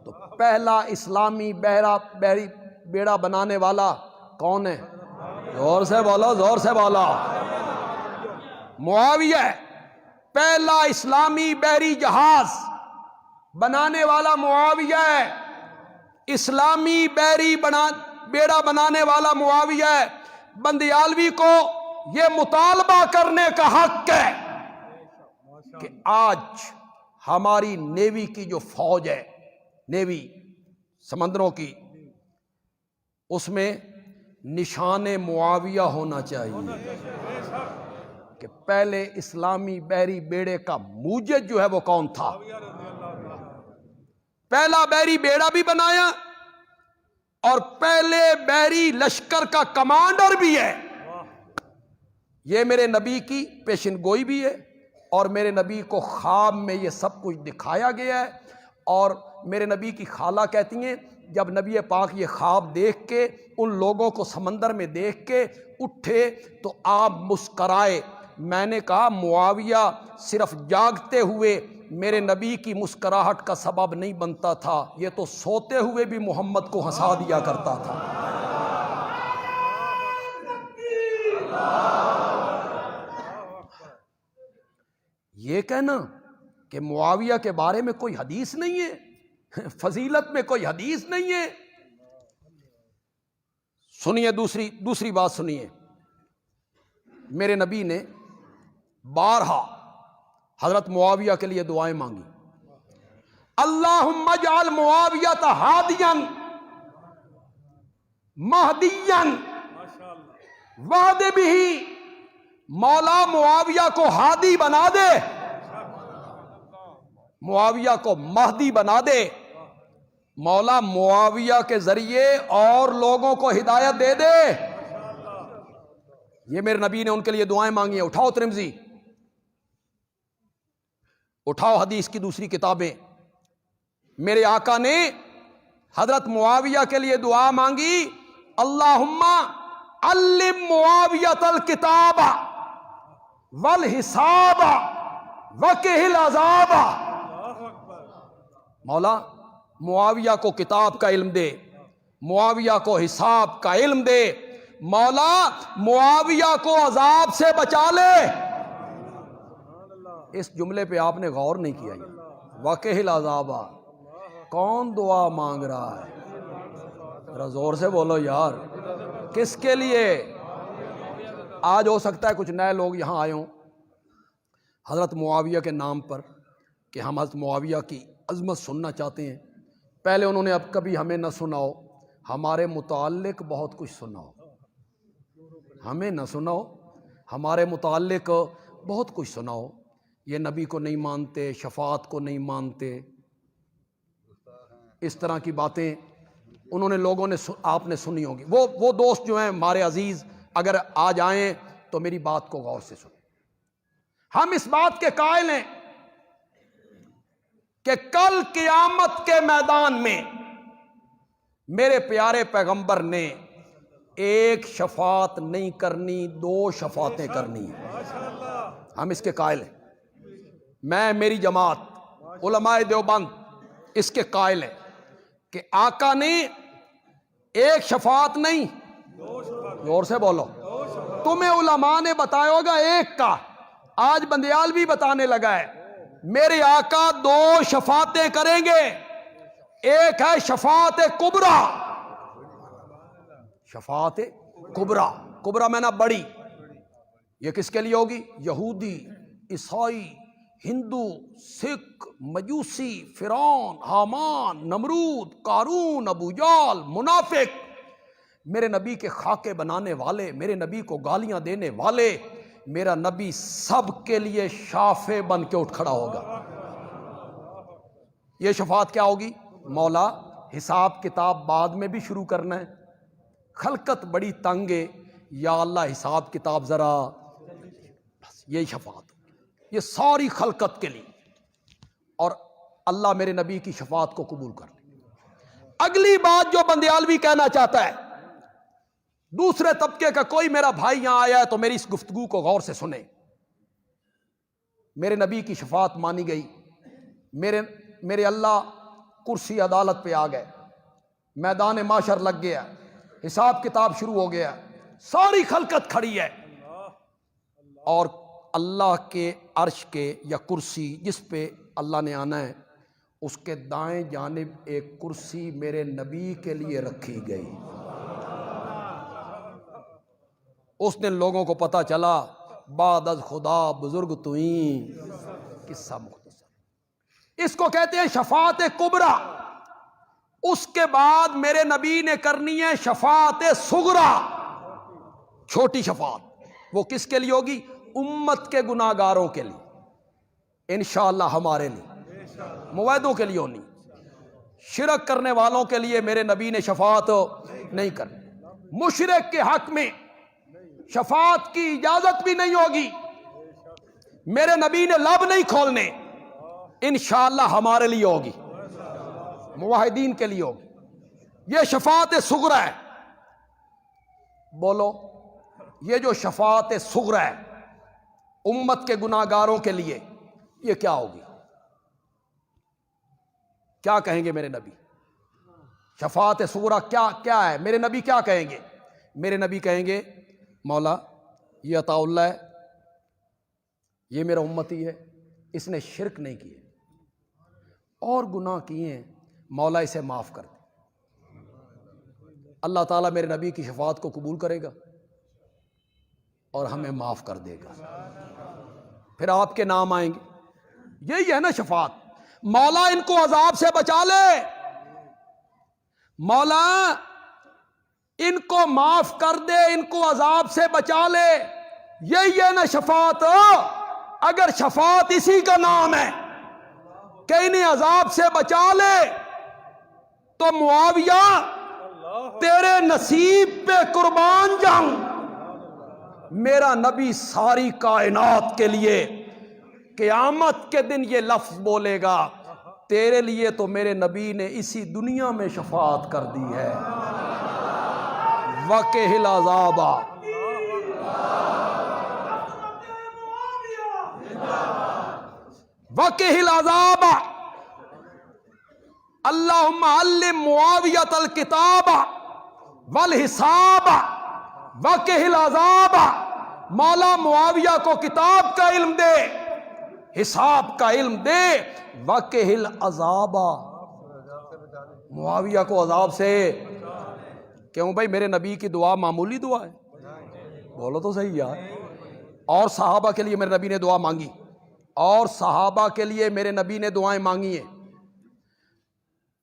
تو پہلا اسلامی بحری بیڑا بنانے والا کون ہے؟ زور سے بولو، زور سے بولو۔ معاویہ ہے۔ پہلا اسلامی بحری جہاز بنانے والا معاویہ ہے، اسلامی بحری بیڑا بنانے والا معاویہ ہے۔ بندیالوی کو یہ مطالبہ کرنے کا حق ہے کہ آج ہماری نیوی کی جو فوج ہے، نیوی سمندروں کی، اس میں نشان معاویہ ہونا چاہیے کہ پہلے اسلامی بحری بیڑے کا موجد جو ہے وہ کون تھا۔ پہلا بحری بیڑا بھی بنایا اور پہلے بحری لشکر کا کمانڈر بھی ہے۔ یہ میرے نبی کی پیشن گوئی بھی ہے، اور میرے نبی کو خواب میں یہ سب کچھ دکھایا گیا ہے۔ اور میرے نبی کی خالہ کہتی ہیں جب نبی پاک یہ خواب دیکھ کے ان لوگوں کو سمندر میں دیکھ کے اٹھے تو آپ مسکرائے۔ میں نے کہا معاویہ صرف جاگتے ہوئے میرے نبی کی مسکراہٹ کا سبب نہیں بنتا تھا، یہ تو سوتے ہوئے بھی محمد کو ہنسا دیا کرتا تھا۔ یہ کہنا کہ معاویہ کے بارے میں کوئی حدیث نہیں ہے، فضیلت میں کوئی حدیث نہیں ہے۔ سنیے دوسری بات سنیے، میرے نبی نے بارہا حضرت معاویہ کے لیے دعائیں مانگی۔ اللہم اجعل معاویہ ہادیا مہدیا وعد بھی، مولا معاویہ کو ہادی بنا دے، معاویہ کو مہدی بنا دے، مولا معاویہ کے ذریعے اور لوگوں کو ہدایت دے دے۔ یہ میرے نبی نے ان کے لیے دعائیں مانگی ہیں. اٹھاؤ ترمذی، اٹھاؤ حدیث کی دوسری کتابیں. میرے آقا نے حضرت معاویہ کے لیے دعا مانگی، اللہم علم معاویۃ الکتاب والحساب وقہ العذاب. مولا معاویہ کو کتاب کا علم دے، معاویہ کو حساب کا علم دے، مولا معاویہ کو عذاب سے بچا لے. اس جملے پہ آپ نے غور نہیں کیا. یہ وقہ العذاب، کون دعا مانگ رہا ہے؟ ذرا زور سے بولو یار، کس کے لیے؟ آج ہو سکتا ہے کچھ نئے لوگ یہاں آئے ہوں حضرت معاویہ کے نام پر کہ ہم حضرت معاویہ کی عظمت سننا چاہتے ہیں. پہلے انہوں نے اب کبھی ہمیں نہ سناؤ، ہمارے متعلق بہت کچھ سناؤ. ہمیں نہ سناؤ، ہمارے متعلق بہت کچھ سناؤ. یہ نبی کو نہیں مانتے، شفاعت کو نہیں مانتے، اس طرح کی باتیں انہوں نے لوگوں نے آپ نے سنی ہوگی. وہ دوست جو ہیں ہمارے عزیز، اگر آ جائیں تو میری بات کو غور سے سنیں. ہم اس بات کے قائل ہیں کہ کل قیامت کے میدان میں میرے پیارے پیغمبر نے ایک شفاعت نہیں کرنی، دو شفاعتیں کرنی ہیں. ہم اس کے قائل ہیں. میں، میری جماعت علماء دیوبند اس کے قائل ہیں کہ آقا نے ایک شفاعت نہیں، زور سے بولو، تمہیں علماء نے بتایا ہوگا ایک کا، آج بندیال بھی بتانے لگا ہے. میرے آقا دو شفاعتیں کریں گے. ایک ہے شفاعت کبریٰ، شفاعت کبریٰ، کبریٰ میں نہ بڑی. یہ کس کے لیے ہوگی؟ یہودی، عیسائی، ہندو، سکھ، مجوسی، فرعون، حامان، نمرود، قارون، ابو جہل، منافق، میرے نبی کے خاکے بنانے والے، میرے نبی کو گالیاں دینے والے، میرا نبی سب کے لیے شافع بن کے اٹھ کھڑا ہوگا. یہ شفاعت کیا ہوگی؟ مولا حساب کتاب بعد میں بھی شروع کرنا ہے، خلقت بڑی تنگ ہے، یا اللہ حساب کتاب ذرا، بس یہی شفاعت. یہ ساری خلقت کے لیے، اور اللہ میرے نبی کی شفاعت کو قبول کر لے. اگلی بات جو بندیالوی کہنا چاہتا ہے، دوسرے طبقے کا کوئی میرا بھائی یہاں آیا ہے تو میری اس گفتگو کو غور سے سنے. میرے نبی کی شفاعت مانی گئی، میرے اللہ کرسی عدالت پہ آ گئے، میدان معاشر لگ گیا، حساب کتاب شروع ہو گیا، ساری خلقت کھڑی ہے، اور اللہ کے عرش کے یا کرسی جس پہ اللہ نے آنا ہے اس کے دائیں جانب ایک کرسی میرے نبی کے لیے رکھی گئی. اس دن لوگوں کو پتا چلا بعد از خدا بزرگ توئیں، قصہ مختصر. اس کو کہتے ہیں شفاعت کبریٰ. اس کے بعد میرے نبی نے کرنی ہے شفاعت صغریٰ، چھوٹی شفاعت. وہ کس کے لیے ہوگی؟ امت کے گناہگاروں کے لیے، انشاءاللہ ہمارے لیے، موحدوں کے لیے ہونی. شرک کرنے والوں کے لیے میرے نبی نے شفاعت نہیں کرنی. مشرک کے حق میں شفاعت کی اجازت بھی نہیں ہوگی. میرے نبی نے لب نہیں کھولنے، انشاءاللہ ہمارے لیے ہوگی، موحدین کے لیے ہوگی. یہ شفاعت صغریٰ ہے. بولو، یہ جو شفاعت صغریٰ ہے امت کے گناہگاروں کے لیے، یہ کیا ہوگی؟ کیا کہیں گے میرے نبی؟ شفاعت صغریٰ کیا ہے؟ میرے نبی کیا کہیں گے؟ میرے نبی کہیں گے مولا یہ عطا اللہ ہے، یہ میرا امتی ہے، اس نے شرک نہیں کیے اور گناہ کیے ہیں، مولا اسے معاف کر دے. اللہ تعالیٰ میرے نبی کی شفاعت کو قبول کرے گا اور ہمیں معاف کر دے گا. پھر آپ کے نام آئیں گے. یہی ہے نا شفاعت. مولا ان کو عذاب سے بچا لے، مولا ان کو معاف کر دے، ان کو عذاب سے بچا لے. یہی ہے نا شفاعت. اگر شفاعت اسی کا نام ہے کہ انہیں عذاب سے بچا لے تو معاویہ تیرے نصیب پہ قربان جاؤں. میرا نبی ساری کائنات کے لیے قیامت کے دن یہ لفظ بولے گا، تیرے لیے تو میرے نبی نے اسی دنیا میں شفاعت کر دی ہے۔ وَقِهِ الْعَذَابَ، وَقِهِ الْعَذَابَ، اللہم علم معاویۃ الکتاب والحساب وَقِهِ الْعَذَابَ، مولا معاویہ کو کتاب کا علم دے، حساب کا علم دے۔ وَقِهِ الْعَذَابَ، معاویہ کو عذاب سے۔ کیوں بھائی میرے نبی کی دعا معمولی دعا ہے؟ بولو تو صحیح یار۔ اور صحابہ کے لیے میرے نبی نے دعا مانگی، اور صحابہ کے لیے میرے نبی نے دعائیں مانگی ہیں۔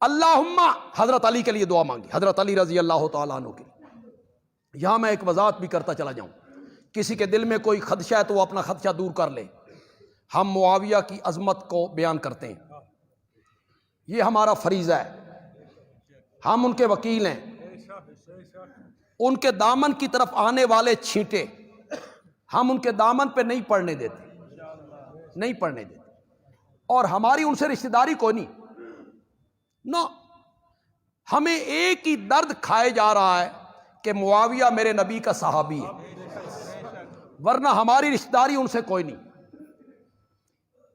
اللہم، حضرت علی کے لیے دعا مانگی، حضرت علی رضی اللہ تعالیٰ عنہ کے لیے۔ یہاں میں ایک وضاحت بھی کرتا چلا جاؤں، کسی کے دل میں کوئی خدشہ ہے تو وہ اپنا خدشہ دور کر لے۔ ہم معاویہ کی عظمت کو بیان کرتے ہیں، یہ ہمارا فریضہ ہے، ہم ان کے وکیل ہیں۔ ان کے دامن کی طرف آنے والے چھینٹے ہم ان کے دامن پہ نہیں پڑنے دیتے، نہیں پڑنے دیتے، اور ہماری ان سے رشتہ داری کوئی نہیں، نو۔ ہمیں ایک ہی درد کھائے جا رہا ہے کہ معاویہ میرے نبی کا صحابی ہے، ورنہ ہماری رشتہ داری ان سے کوئی نہیں۔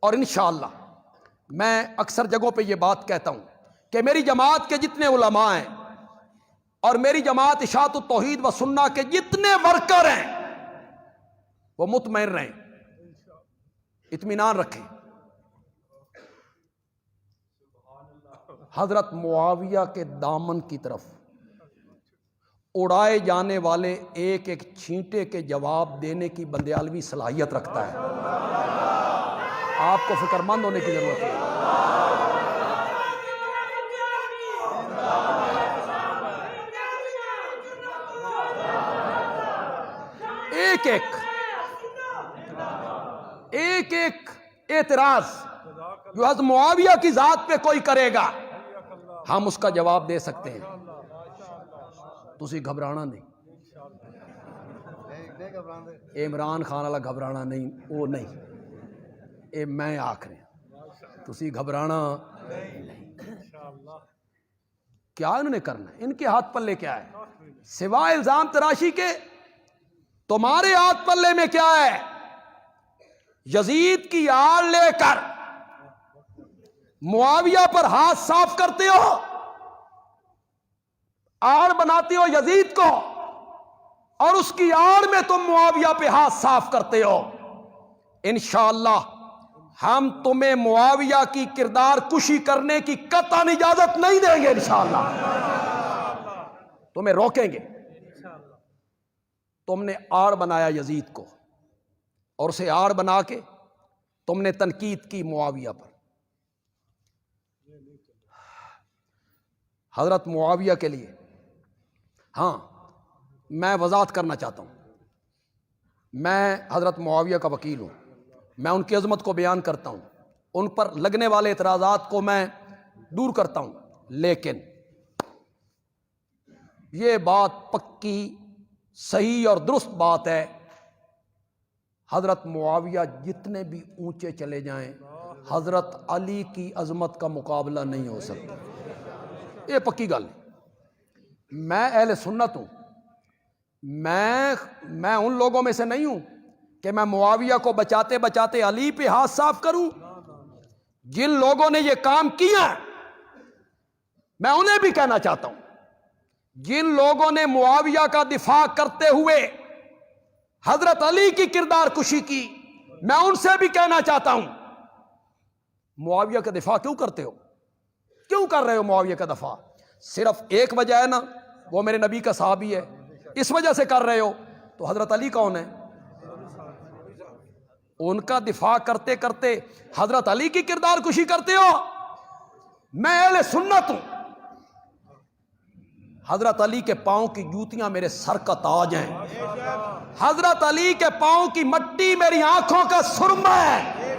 اور انشاءاللہ میں اکثر جگہوں پہ یہ بات کہتا ہوں کہ میری جماعت کے جتنے علماء ہیں اور میری جماعت اشاعت التوحید و سنہ کے جتنے ورکر ہیں وہ مطمئن رہیں، اطمینان رکھیں۔ حضرت معاویہ کے دامن کی طرف اڑائے جانے والے ایک ایک چھینٹے کے جواب دینے کی بندیالوی صلاحیت رکھتا ہے۔ آپ کو فکر مند ہونے کی ضرورت ہے۔ ایک ایک اعتراض جو حضرت معاویہ کی ذات پہ کوئی کرے گا ہم اس کا جواب دے سکتے ہیں۔ تسی گھبرانا نہیں، عمران خان والا گھبرانا نہیں، وہ نہیں، اے میں آخری تسی گھبرانا نہیں۔ کیا انہوں نے کرنا ہے؟ ان کے ہاتھ پلے کیا ہے سوائے الزام تراشی کے؟ تمہارے ہاتھ پلے میں کیا ہے؟ یزید کی آڑ لے کر معاویہ پر ہاتھ صاف کرتے ہو، آڑ بناتے ہو یزید کو، اور اس کی آڑ میں تم معاویہ پہ ہاتھ صاف کرتے ہو۔ انشاءاللہ ہم تمہیں معاویہ کی کردار کشی کرنے کی قطعاً اجازت نہیں دیں گے، انشاءاللہ تمہیں روکیں گے۔ تم نے آڑ بنایا یزید کو، اور اسے آڑ بنا کے تم نے تنقید کی معاویہ پر۔ حضرت معاویہ کے لیے ہاں میں وضاحت کرنا چاہتا ہوں، میں حضرت معاویہ کا وکیل ہوں، میں ان کی عظمت کو بیان کرتا ہوں، ان پر لگنے والے اعتراضات کو میں دور کرتا ہوں، لیکن یہ بات پکی صحیح اور درست بات ہے، حضرت معاویہ جتنے بھی اونچے چلے جائیں حضرت علی کی عظمت کا مقابلہ نہیں ہو سکتا، یہ پکی گل ہے۔ میں اہل سنت ہوں، میں ان لوگوں میں سے نہیں ہوں کہ میں معاویہ کو بچاتے بچاتے علی پہ ہاتھ صاف کروں۔ جن لوگوں نے یہ کام کیا میں انہیں بھی کہنا چاہتا ہوں، جن لوگوں نے معاویہ کا دفاع کرتے ہوئے حضرت علی کی کردار کشی کی، میں ان سے بھی کہنا چاہتا ہوں معاویہ کا دفاع کیوں کرتے ہو؟ کیوں کر رہے ہو معاویہ کا دفاع؟ صرف ایک وجہ ہے نا، وہ میرے نبی کا صحابی ہے، اس وجہ سے کر رہے ہو۔ تو حضرت علی کون ہے؟ ان کا دفاع کرتے کرتے حضرت علی کی کردار کشی کرتے ہو۔ میں اہل سنت ہوں، حضرت علی کے پاؤں کی جوتیاں میرے سر کا تاج ہیں، حضرت علی کے پاؤں کی مٹی میری آنکھوں کا سرما ہے،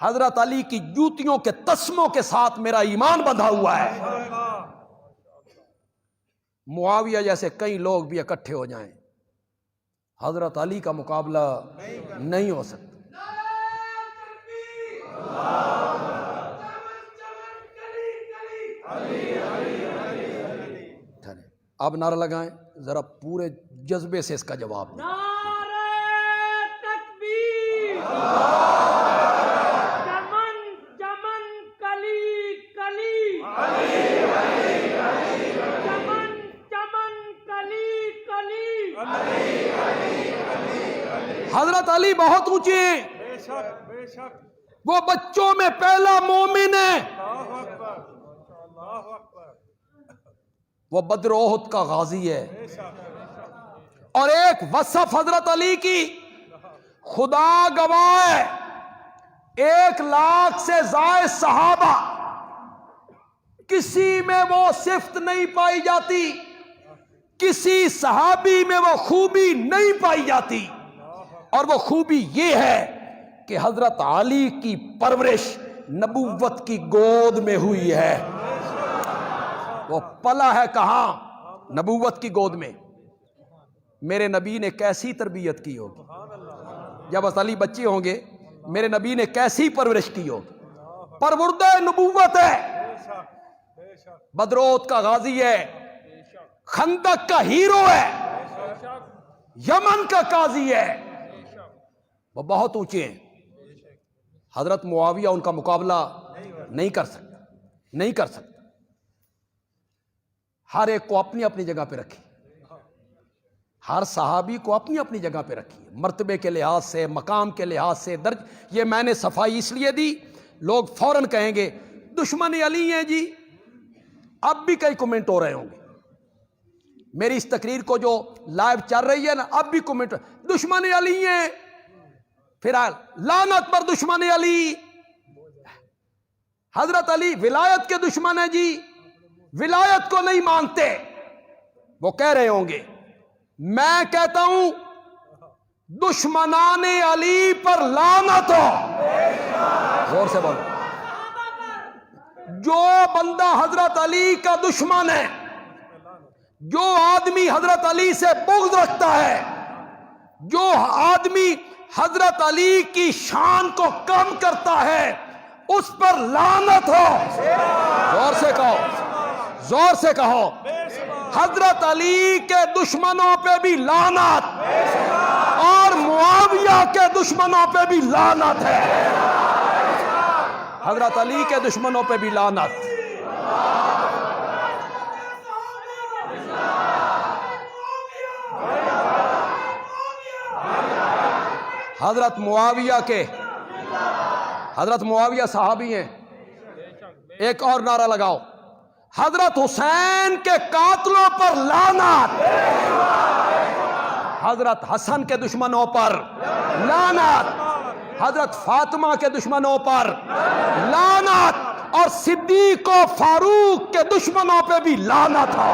حضرت علی کی جوتیوں کے تسموں کے ساتھ میرا ایمان بندھا ہوا ہے۔ معاویہ جیسے کئی لوگ بھی اکٹھے ہو جائیں، حضرت علی کا مقابلہ نہیں ہو سکتا۔ اب نعرہ لگائیں ذرا پورے جذبے سے اس کا جواب دیں۔ نعرہ تکبیر، چمن چمن کلی کلی، چمن چمن کلی کلی۔ حضرت علی بہت اونچے ہیں، بے شک بے شک۔ وہ بچوں میں پہلا مومن ہے، اللہ اکبر اللہ اکبر۔ وہ بدر احد کا غازی ہے۔ بے شک اور ایک وصف حضرت علی کی خدا گواہ ہے، 1,00,000 سے زائد صحابہ کسی میں وہ صفت نہیں پائی جاتی، کسی صحابی میں وہ خوبی نہیں پائی جاتی، اور وہ خوبی یہ ہے کہ حضرت علی کی پرورش نبوت کی گود میں ہوئی ہے۔ وہ پلا ہے کہاں؟ نبوت کی گود میں۔ میرے نبی نے کیسی تربیت کی ہوگی؟ جب حضرت علی بچے ہوں گے میرے نبی نے کیسی پرورش کی ہوگی؟ پروردہ نبوت ہے، بے شک بدر احد کا غازی ہے، خندق کا ہیرو ہے، یمن کا قاضی ہے، وہ بہت اونچے ہیں۔ حضرت معاویہ ان کا مقابلہ نہیں کر سکتا، نہیں کر سکتا۔ ہر ایک کو اپنی اپنی جگہ پہ رکھی، ہر صحابی کو اپنی اپنی جگہ پہ رکھی، مرتبے کے لحاظ سے، مقام کے لحاظ سے درج۔ یہ میں نے صفائی اس لیے دی، لوگ فوراً کہیں گے دشمن علی ہیں جی، اب بھی کئی کمنٹ ہو رہے ہوں گے میری اس تقریر کو جو لائیو چل رہی ہے نا، اب بھی کمنٹ دشمن علی ہیں، پھر لعنت پر دشمن علی۔ حضرت علی ولایت کے دشمن ہیں جی، ولایت کو نہیں مانتے، وہ کہہ رہے ہوں گے۔ میں کہتا ہوں دشمنان علی پر لعنت ہو۔ غور سے بولو، جو بندہ حضرت علی کا دشمن ہے، جو آدمی حضرت علی سے بغض رکھتا ہے، جو آدمی حضرت علی کی شان کو کم کرتا ہے، اس پر لعنت ہو۔ زور سے کہو، زور سے کہو، حضرت علی کے دشمنوں پہ بھی لعنت، اور معاویہ کے دشمنوں پہ بھی لعنت ہے۔ حضرت علی کے دشمنوں پہ بھی لعنت۔ حضرت معاویہ صحابی ہیں۔ ایک اور نعرہ لگاؤ، حضرت حسین کے قاتلوں پر لعنت، حضرت حسن کے دشمنوں پر لعنت، حضرت فاطمہ کے دشمنوں پر لعنت، اور صدیق و فاروق کے دشمنوں پہ بھی لعنت ہو۔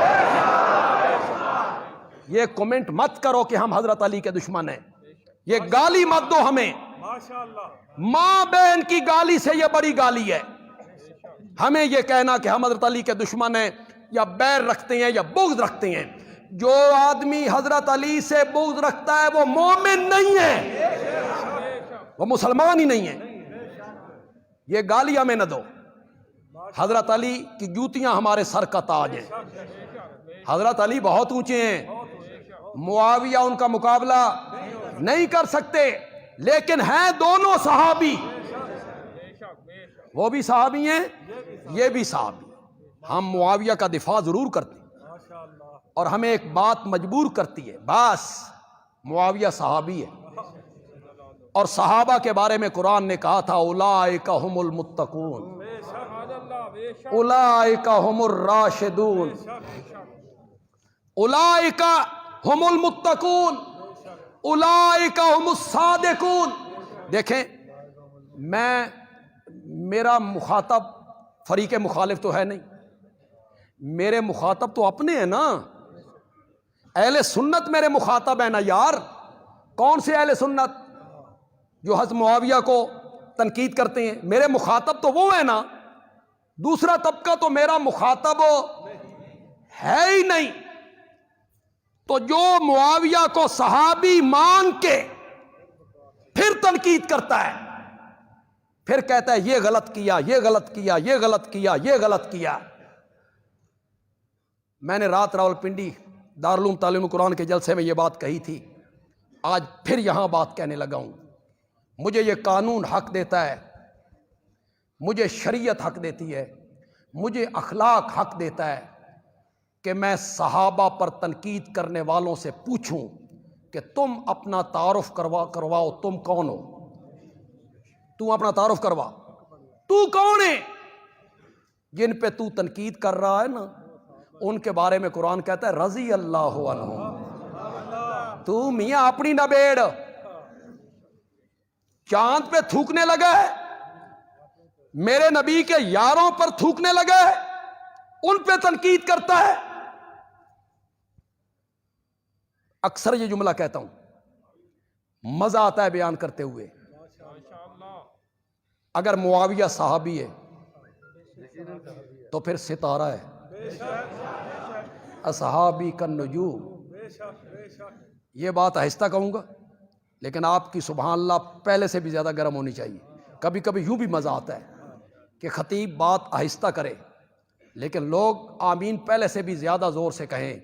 یہ کمنٹ مت کرو کہ ہم حضرت علی کے دشمن ہیں، یہ گالی مت دو ہمیں۔ ماشاءاللہ ماں بہن کی گالی سے یہ بڑی گالی ہے، ہمیں یہ کہنا کہ ہم حضرت علی کے دشمن ہیں یا بیر رکھتے ہیں یا بغض رکھتے ہیں۔ جو آدمی حضرت علی سے بغض رکھتا ہے وہ مومن نہیں ہے، وہ مسلمان ہی نہیں ہے۔ یہ گالی ہمیں نہ دو۔ حضرت علی کی جوتیاں ہمارے سر کا تاج ہیں، حضرت علی بہت اونچے ہیں، معاویہ ان کا مقابلہ نہیں کر سکتے، لیکن ہیں دونوں صحابی، وہ بھی صحابی ہیں یہ بھی صحابی۔ ہم معاویہ کا دفاع ضرور کرتے ہیں، اور ہمیں ایک بات مجبور کرتی ہے، بس معاویہ صحابی ہے، اور صحابہ کے بارے میں قرآن نے کہا تھا اولئک هم المتقون، اولئک هم الراشدون، اولئک هم المتقون، اولئک هم الصادقون۔ دیکھیں، میرا مخاطب فریق مخالف تو ہے نہیں، میرے مخاطب تو اپنے ہیں نا، اہل سنت میرے مخاطب ہیں نا یار۔ کون سے اہل سنت جو حضرت معاویہ کو تنقید کرتے ہیں؟ میرے مخاطب تو وہ ہیں نا، دوسرا طبقہ تو میرا مخاطب ہے ہی نہیں۔ تو جو معاویہ کو صحابی مان کے پھر تنقید کرتا ہے، پھر کہتا ہے یہ غلط کیا، یہ غلط کیا، یہ غلط کیا، یہ غلط کیا۔ میں نے رات راولپنڈی دارالعلوم تعلیم قرآن کے جلسے میں یہ بات کہی تھی، آج پھر یہاں بات کہنے لگا ہوں۔ مجھے یہ قانون حق دیتا ہے، مجھے شریعت حق دیتی ہے، مجھے اخلاق حق دیتا ہے کہ میں صحابہ پر تنقید کرنے والوں سے پوچھوں کہ تم اپنا تعارف کرواؤ، تم کون ہو؟ تو اپنا تعارف کروا، تو کون ہے؟ جن پہ تو تنقید کر رہا ہے نا، ان کے بارے میں قرآن کہتا ہے رضی اللہ عنہ۔ تو میاں اپنی نہ بیڑ، چاند پہ تھوکنے لگا ہے، میرے نبی کے یاروں پر تھوکنے لگا ہے، ان پہ تنقید کرتا ہے۔ اکثر یہ جملہ کہتا ہوں، مزہ آتا ہے بیان کرتے ہوئے۔ اگر معاویہ صحابی ہے تو پھر ستارہ ہے، اصحابی کالنجوم۔ یہ بات آہستہ کہوں گا، لیکن آپ کی سبحان اللہ پہلے سے بھی زیادہ گرم ہونی چاہیے۔ کبھی کبھی یوں بھی مزہ آتا ہے کہ خطیب بات آہستہ کرے لیکن لوگ آمین پہلے سے بھی زیادہ زور سے کہیں۔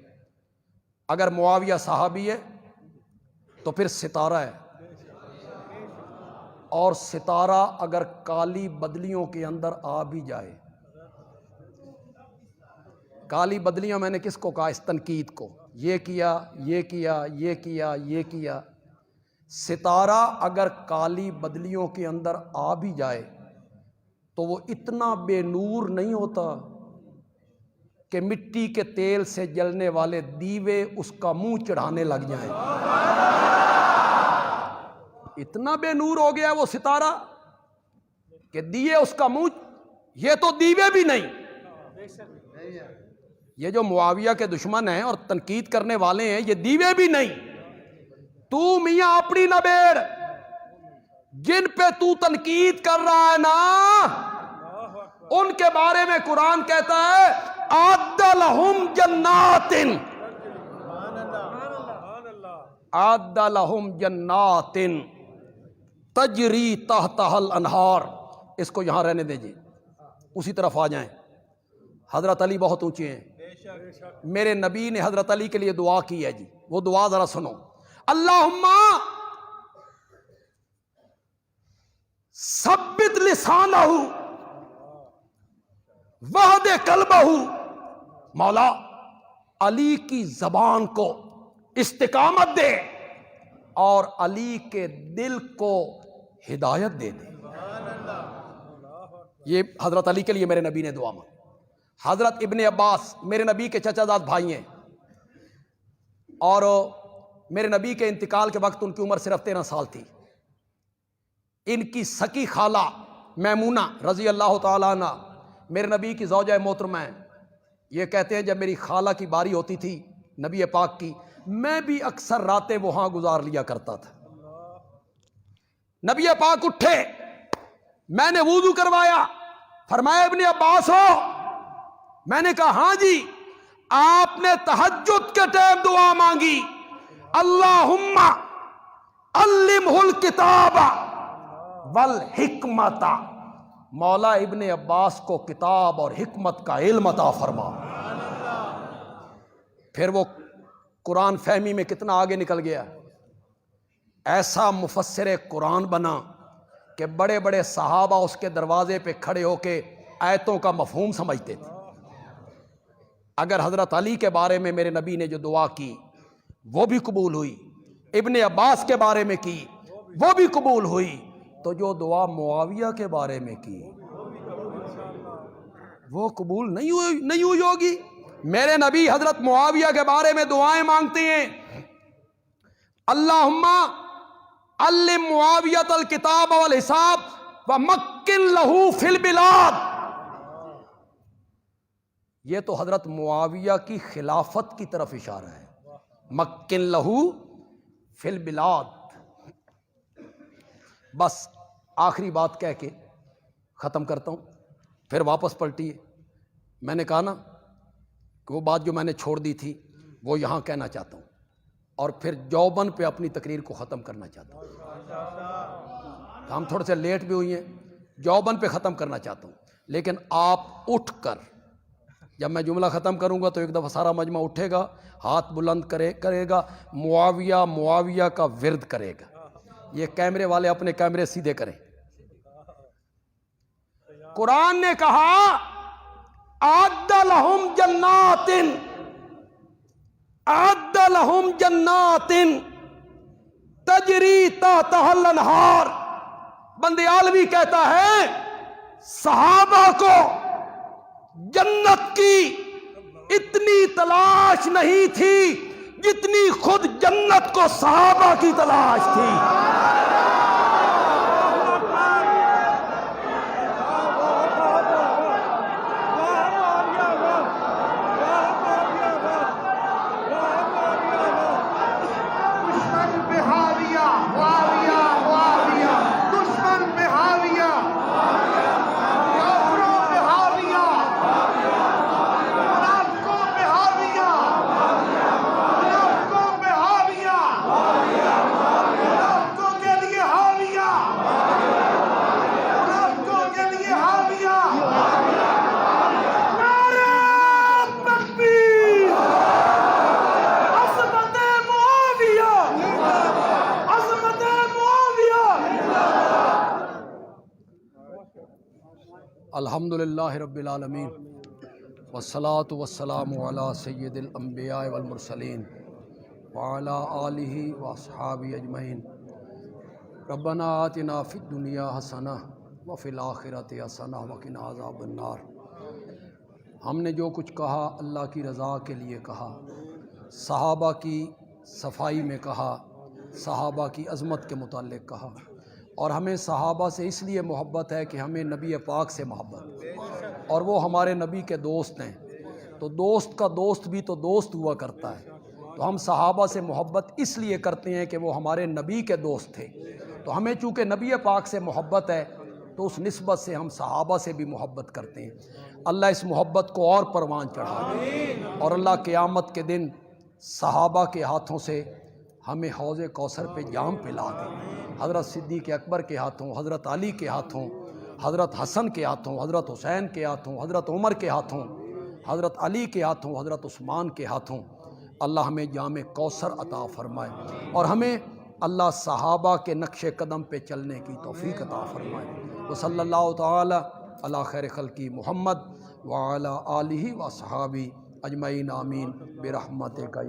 اگر معاویہ صحابی ہے تو پھر ستارہ ہے، اور ستارہ اگر کالی بدلیوں کے اندر آ بھی جائے، کالی بدلیاں میں نے کس کو کہا؟ اس تنقید کو، یہ کیا، یہ کیا، یہ کیا، یہ کیا۔ ستارہ اگر کالی بدلیوں کے اندر آ بھی جائے تو وہ اتنا بے نور نہیں ہوتا کہ مٹی کے تیل سے جلنے والے دیوے اس کا منہ چڑھانے لگ جائیں۔ اتنا بے نور ہو گیا وہ ستارہ کہ دیے اس کا منہ، یہ تو دیوے بھی نہیں۔ یہ جو معاویہ کے دشمن ہیں اور تنقید کرنے والے ہیں، یہ دیوے بھی نہیں۔ تو میاں اپنی نہ بیڑ، جن پہ تو تنقید کر رہا ہے نا، ان کے بارے میں قرآن کہتا ہے اعد لہم جنات، اعد لہم جنات تجری تحتہا الانہار۔ اس کو یہاں رہنے دیجئے، اسی طرف آ جائیں۔ حضرت علی بہت اونچے ہیں، میرے نبی نے حضرت علی کے لیے دعا کی ہے جی، وہ دعا ذرا سنو۔ اللہم ثبت لسانہ وہد قلبہ، مولا علی کی زبان کو استقامت دے اور علی کے دل کو ہدایت دے دے۔ یہ حضرت علی کے لیے میرے نبی نے دعا مانگی۔ حضرت ابن عباس میرے نبی کے چچا زاد بھائی ہیں، اور میرے نبی کے انتقال کے وقت ان کی عمر صرف 13 سال تھی۔ ان کی سکی خالہ میمونہ رضی اللہ تعالیٰ عنہ میرے نبی کی زوجہ محترمہ ہیں۔ یہ کہتے ہیں جب میری خالہ کی باری ہوتی تھی نبی پاک کی، میں بھی اکثر راتیں وہاں گزار لیا کرتا تھا۔ نبی پاک اٹھے، میں نے وضو کروایا، فرمایا ابن عباس ہو؟ میں نے کہا ہاں جی۔ آپ نے تہجد کے ٹائم دعا مانگی، اللہم علمہ الکتاب والحکمت، مولا ابن عباس کو کتاب اور حکمت کا علم عطا فرما۔ پھر وہ قرآن فہمی میں کتنا آگے نکل گیا، ایسا مفسر قرآن بنا کہ بڑے بڑے صحابہ اس کے دروازے پہ کھڑے ہو کے آیتوں کا مفہوم سمجھتے تھے۔ اگر حضرت علی کے بارے میں میرے نبی نے جو دعا کی وہ بھی قبول ہوئی، ابن عباس کے بارے میں کی وہ بھی قبول ہوئی، تو جو دعا معاویہ کے بارے میں کی وہ قبول نہیں ہوئی ہوگی۔ میرے نبی حضرت معاویہ کے بارے میں دعائیں مانگتے ہیں، اللہم علم معاویۃ الکتاب والحساب ومکن لہ فی البلاد۔ یہ تو حضرت معاویہ کی خلافت کی طرف اشارہ ہے، مکن لہ فی البلاد۔ بس آخری بات کہہ کے ختم کرتا ہوں، پھر واپس پلٹیے۔ میں نے کہا نا کہ وہ بات جو میں نے چھوڑ دی تھی وہ یہاں کہنا چاہتا ہوں۔ اور پھر جوبن پہ اپنی تقریر کو ختم کرنا چاہتا ہوں. ہم تھوڑے سے لیٹ بھی ہوئی ہیں, جوبن پہ ختم کرنا چاہتا ہوں, لیکن آپ اٹھ کر جب میں جملہ ختم کروں گا تو ایک دفعہ سارا مجمع اٹھے گا, ہاتھ بلند کرے گا, معاویہ معاویہ کا ورد کرے گا. یہ کیمرے والے اپنے کیمرے سیدھے کریں. قرآن نے کہا اعد لہم جنات, اعد لہم جنات تجری تحتہا الانہار. بند عالمی کہتا ہے صحابہ کو جنت کی اتنی تلاش نہیں تھی جتنی خود جنت کو صحابہ کی تلاش تھی. الحمدللہ رب العالمین والصلاة والسلام علی سید الانبیاء والمرسلین وعلی آلہ واصحابہ اجمعین. ربنا آتنا فی الدنیا حسنہ وفی الآخرۃ حسنہ وقنا عذاب النار. ہم نے جو کچھ کہا اللہ کی رضا کے لیے کہا, صحابہ کی صفائی میں کہا, صحابہ کی عظمت کے متعلق کہا, اور ہمیں صحابہ سے اس لیے محبت ہے کہ ہمیں نبی پاک سے محبت, اور وہ ہمارے نبی کے دوست ہیں. تو دوست کا دوست بھی تو دوست ہوا کرتا ہے, تو ہم صحابہ سے محبت اس لیے کرتے ہیں کہ وہ ہمارے نبی کے دوست تھے. تو ہمیں چونکہ نبی پاک سے محبت ہے تو اس نسبت سے ہم صحابہ سے بھی محبت کرتے ہیں. اللہ اس محبت کو اور پروان چڑھائے, اور اللہ قیامت کے دن صحابہ کے ہاتھوں سے ہمیں حوض کوثر پہ جام پلا دے. حضرت صدیق اکبر کے ہاتھوں, حضرت علی کے ہاتھوں, حضرت حسن کے ہاتھوں, حضرت حسین کے ہاتھوں, حضرت عمر کے ہاتھوں, حضرت علی کے ہاتھوں, حضرت عثمان کے ہاتھوں اللہ ہمیں جام کوثر عطا فرمائے, اور ہمیں اللہ صحابہ کے نقش قدم پہ چلنے کی توفیق عطا فرمائے. وصلی اللہ تعالی علی خیر خلقی محمد وعلی آلہ وصحابہ اجمعین آمین برحمتک یا